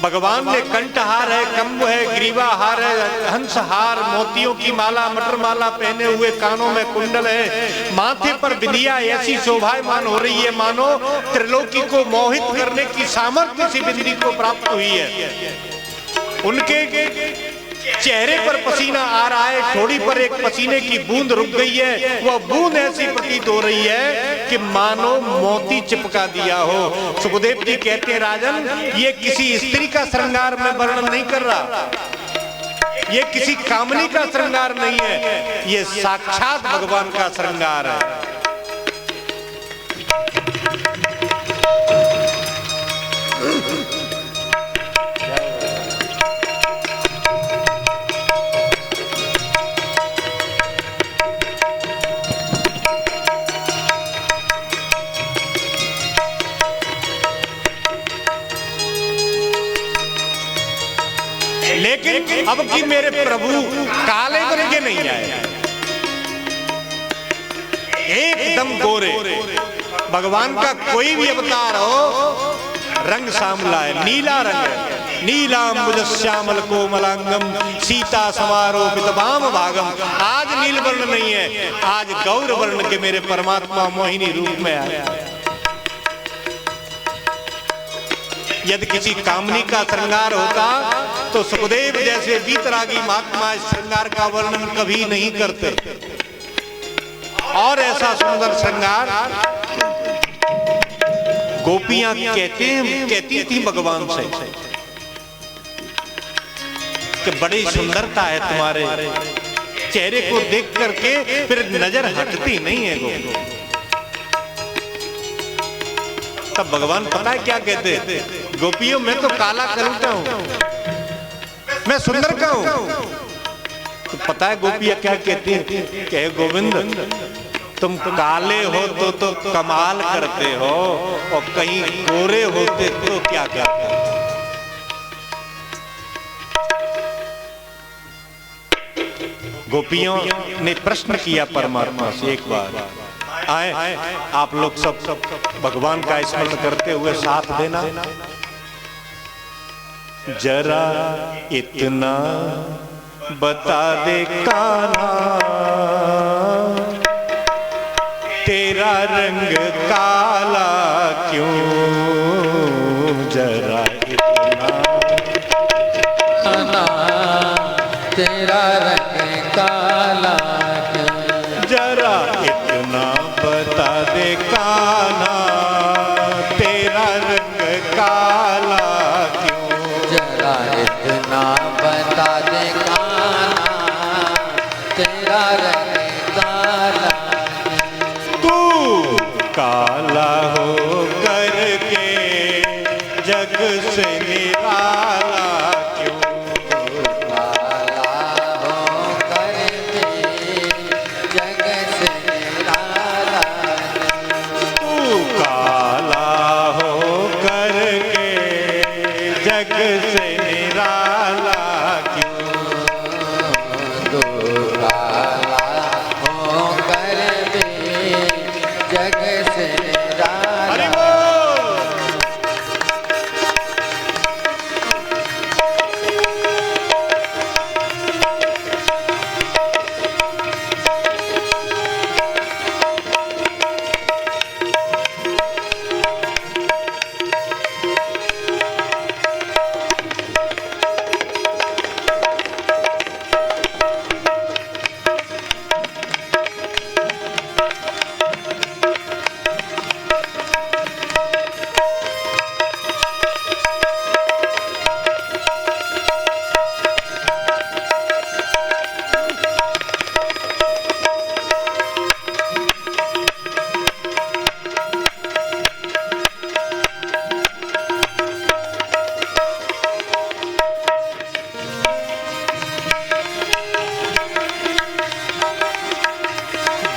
भगवान ने कंठहार है, कम्ब है, ग्रीवा हार है, हंस हार, मोतियों की माला, मटर माला पहने हुए, कानों में कुंडल है, माथे पर बिंदिया ऐसी शोभायमान हो रही है मानो त्रिलोकी को मोहित करने की सामर्थ्य इसी बिंदी को प्राप्त हुई है। उनके चेहरे पर पसीना आ रहा है, ठोड़ी पर एक पसीने की बूंद रुक गई है। वह बूंद ऐसी प्रतीत हो रही है कि मानो मोती चिपका दिया हो। सुखदेव जी कहते हैं राजन, ये किसी स्त्री का श्रृंगार मैं वर्णन नहीं कर रहा, ये किसी कामनी का श्रृंगार नहीं है, ये साक्षात भगवान का श्रृंगार है। लेकिन अब की मेरे प्रभु काले करके नहीं आए, एकदम गोरे। भगवान का कोई भी अवतार हो रंग सांवला है, नीला रंग है। नीलांबुज श्यामल कोमलांगम सीता समारोपित वाम भागम। आज नील वर्ण नहीं है, आज गौर वर्ण के मेरे परमात्मा मोहिनी रूप में आया। यदि किसी कामनी का श्रृंगार होता तो सुखदेव जैसे वीतरागी महात्मा इस श्रृंगार का वर्णन कभी नहीं करते। और ऐसा सुंदर श्रृंगार गोपियां कहती थी भगवान से कि बड़ी सुंदरता है तुम्हारे चेहरे को देख करके, फिर नजर हटती नहीं है गो। तब भगवान पता है क्या कहते, गोपियों मैं तो काला करूंगा हूं, मैं सुंदर का हूं। तो पता है गोपियां क्या कहती हैं, कहे गोविंद तुम काले हो तो कमाल करते हो, और कहीं गोरे होते तो क्या करते। गोपियों ने प्रश्न किया परमात्मा से, एक बार आए आप लोग सब भगवान का स्मरण करते हुए साथ देना। जरा इतना बता दे कान्हा, तेरा रंग काला क्यों, जरा इतना तेरा रंग काला क्यों, जरा इतना बता दे कान्हा, तेरा रंग काला क्यों, जरा इतना बता दे कान्हा, तेरा रंग काला। काला हो करके जग से निराला क्यों, काला हो करके जग से निराला। तू काला हो करके जग से निराला क्यों, तू काला हो करके जग से निराला।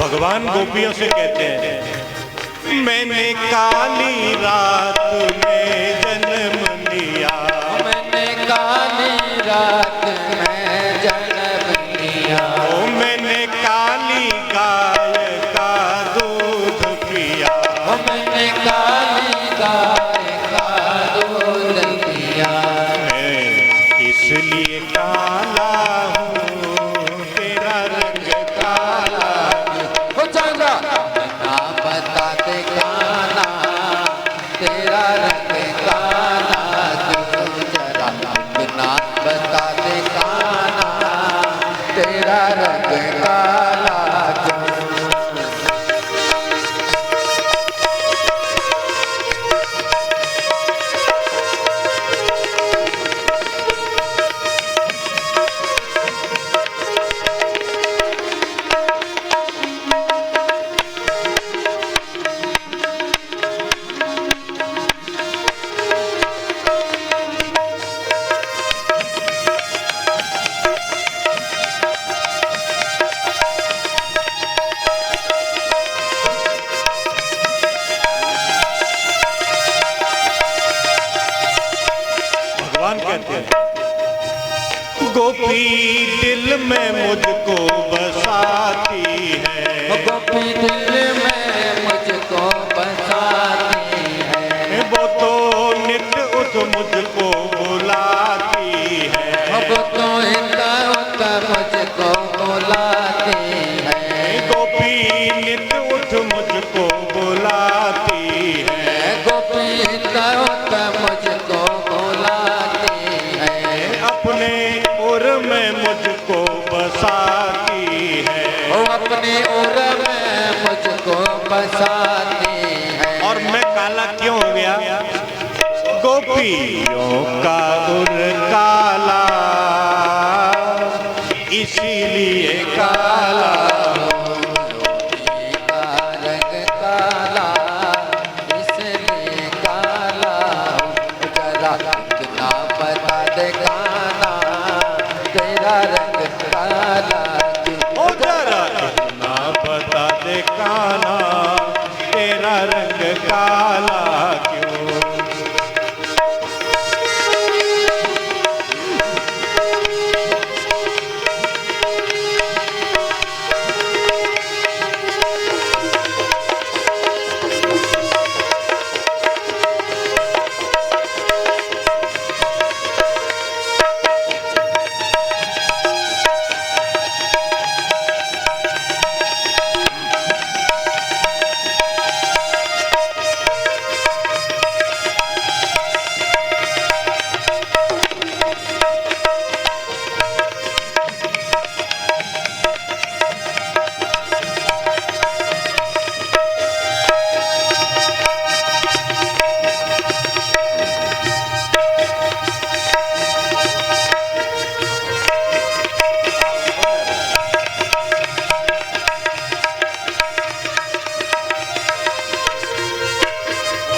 भगवान गोपियों से कहते हैं, मैंने काली रात में जन्म लिया, मैंने काली रात में जन्म लिया, ओ मैंने काली गाय का दूध पिया, मैंने काली गाय का दूध पिया, मैं इसलिए काला हूँ, तेरा रंग काला। हो जाएगा ना बता दे कान्हा, तेरा रंग काला क्यों, जरा ना बता दे कान्हा, तेरा रंग काला क्यों। गोपी दिल में मुझको बसाती है, गोपी दिल में मुझको बसाती है, वो तो नित उत मुझको बुलाती है, वो तो हित मुझको बुलाती है, गोपी नित उत मुझको बुलाती है, गोपी हित मुझको बुलाती है, अपने उर में मुझको बसाती है, वो अपनी उर में मुझको बसाती है। और मैं काला क्यों हो गया? गोपियों का उर काला, इसीलिए काला, का रंग काला इसलिए काला, जरा इतना बता दे काला तेरा रंग काला ओ जरा इतना बता दे काला तेरा रंग काला क्यों?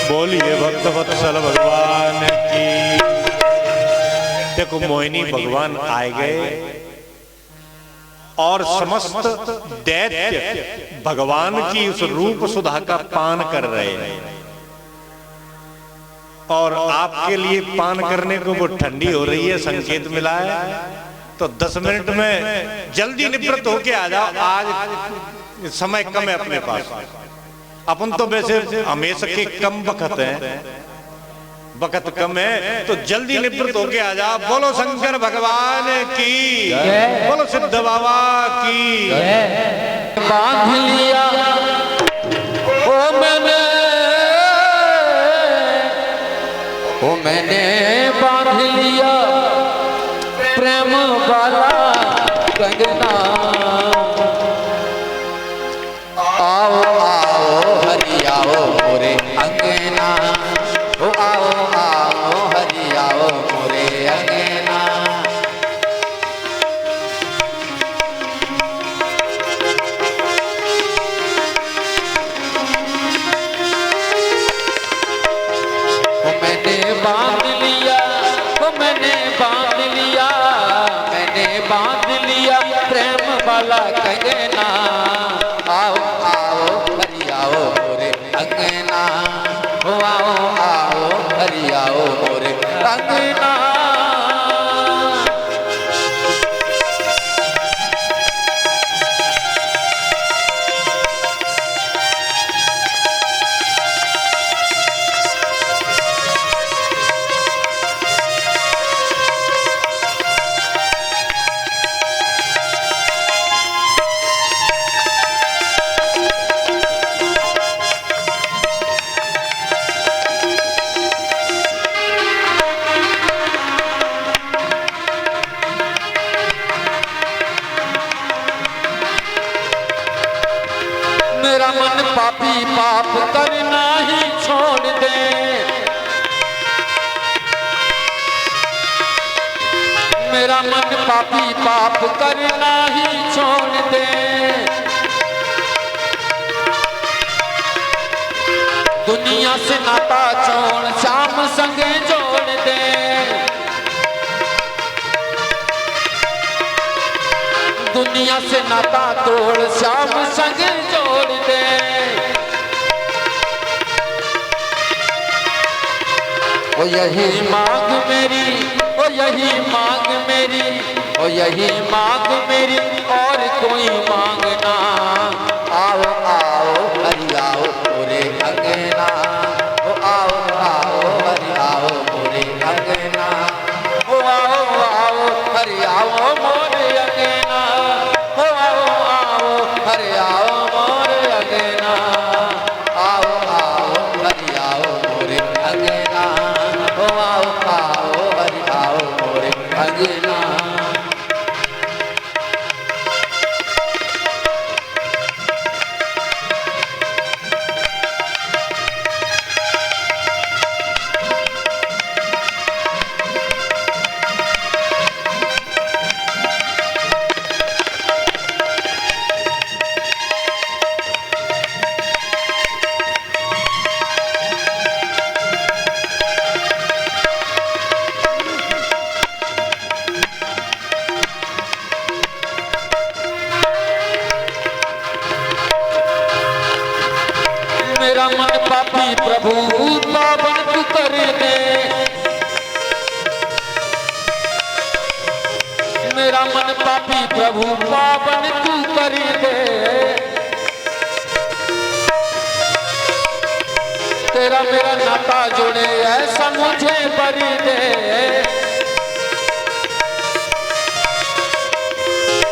बोलिए भक्त वत्सल भगवान की। देखो मोहिनी भगवान आए गए और समस्त दैत्य भगवान की उस रूप सुधा का पान कर रहे हैं, और आपके लिए पान करने को वो ठंडी हो रही है, संकेत मिला है, तो 10 मिनट में जल्दी निवृत्त होके आ जाओ, आज समय कम है अपने पास। अपन तो वैसे हमेशा के कम वक्त है, वक्त कम है, तो जल्दी निवृत्त होके आ जाओ। बोलो शंकर भगवान की, बोलो सिद्ध बाबा की। बांध लिया मैंने बांध लिया प्रेम वाला कंगना, आओ आओ हरि आओ मोरे अंगना, ओ आओ आओ हरि आओ मोरे अंगना। मैंने बांध लिया, मैंने बांध लिया, मैंने बांध लिया प्रेम वाला कंगना, आओ आओ हरि आओ मोरे अंगना, ओ आओ आओ हरि आओ मोरे अंगना। मेरा मन पापी पाप करना ही छोड़ दे, मेरा मन पापी पाप करना ही छोड़ दे, दुनिया से नाता छोड़ श्याम संग जोड़ दे, दुनिया से नाता तोड़ श्याम संग जोड़ दे। ओ यही मांग मेरी, ओ यही मांग मेरी, ओ यही मांग मेरी और कोई मांगना। आओ आओ हरि आओ मोरे अंगना, ओ आओ आओ हरि आओ मोरे अंगना, ओ आओ आओ हरि आओ मोरे अंगना, ओ आओ आओ हरि आओ मोरे अंगना, आओ आओ हरि आओ मोरे अंगना, ओ आओ आओ हरि आओ मोरे अंगना। मेरा मन पापी प्रभु पावन तू कर दे, मेरा मन पापी प्रभु पावन तू कर दे, तेरा मेरा नाता जोड़े ऐसा मुझे बर दे,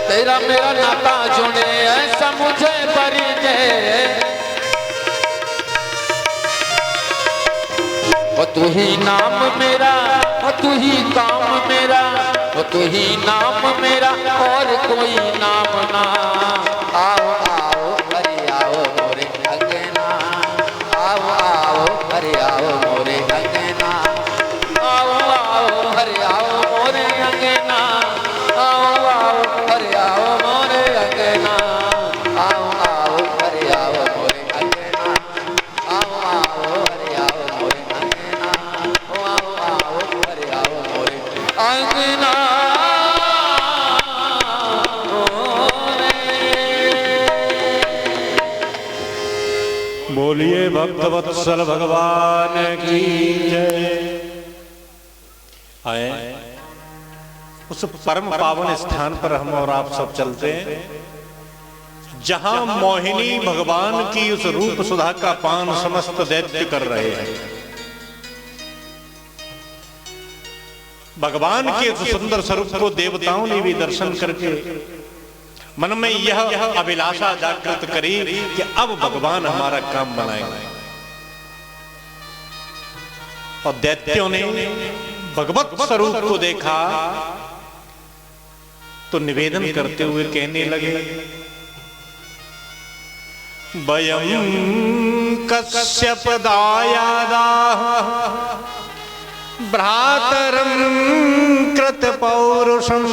तेरा मेरा नाता जोड़े ऐसा मुझे बर दे। ओ तू ही नाम मेरा, ओ तू ही काम मेरा, ओ तू ही नाम मेरा और कोई नाम ना। आओ आओ हरि आओ मोरे अंगना, आओ आओ हरि आओ मोरे अंगना, आओ आओ हरि आओ मोरे अंगना, आओ आओ हरि आओ मोरे अंगना, आओ आओ हरि आओ मोरे अंगना, आओ आओ हरि आओ मोरे अंगना, ओ आओ आओ हरि आओ मोरे अंगना। बोलिए भक्तवत्सल भगवान की जय। आए उस परम पावन स्थान पर हम और आप सब चलते हैं जहां मोहिनी भगवान की उस रूप सुधा का पान समस्त दैत्य कर रहे हैं। भगवान के उस सुंदर स्वरूप को देवताओं ने भी दर्शन करके मन में यह अभिलाषा जागृत करी कि अब भगवान हमारा काम बनाएंगे। और दैत्यों ने भगवत स्वरूप को देखा तो निवेदन करते हुए कहने लगे, वयं कश्यप दायादाः भ्रातरं कृत पौरुषं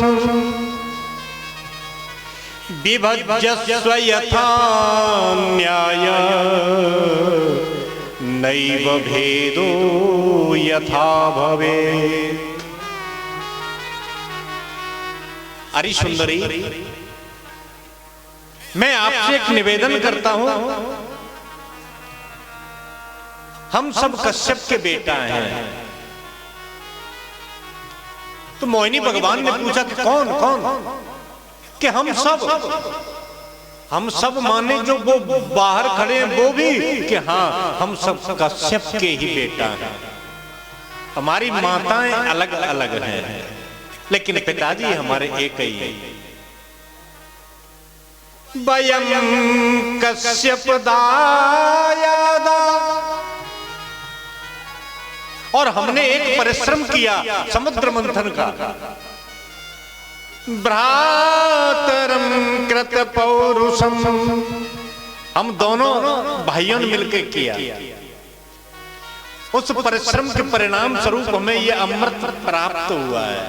विभज्यस्व यथा न्याय नैव भेदो यथा भवेत्। अरे सुंदरी, मैं आपसे एक निवेदन करता हूं। हम सब कश्यप के बेटा हैं। तो मोहिनी भगवान ने पूछा कि कौन कौन? कि हम सब माने जो वो बाहर खड़े हैं वो भी कि हाँ हम सब कश्यप के ही बेटा हैं। हमारी माताएं अलग अलग हैं लेकिन पिताजी हमारे एक ही हैं। वयं कश्यप दायादा, और हमने एक परिश्रम किया समुद्र मंथन का। भ्रातरम कृत पौरुषम, हम दोनों भाइयों ने मिलकर किया। उस परिश्रम के परिणाम स्वरूप हमें यह अमृत प्राप्त हुआ है।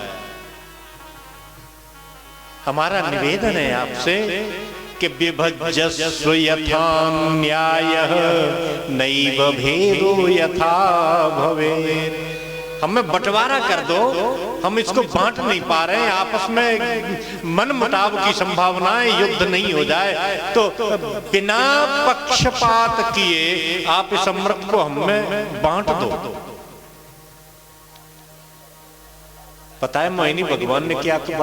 हमारा निवेदन है आपसे कि विभज्यस्व यथा न्यायः नैव भेदो यथा भवेत्। हमें बंटवारा कर दो, हम इसको बांट नहीं पा रहे हैं। आपस में मन मुटाव की संभावनाएं, युद्ध नहीं हो जाए तो बिना पक्षपात किए आप इस अमृत को हमें बांट दो। पता है मोहिनी भगवान ने क्या बात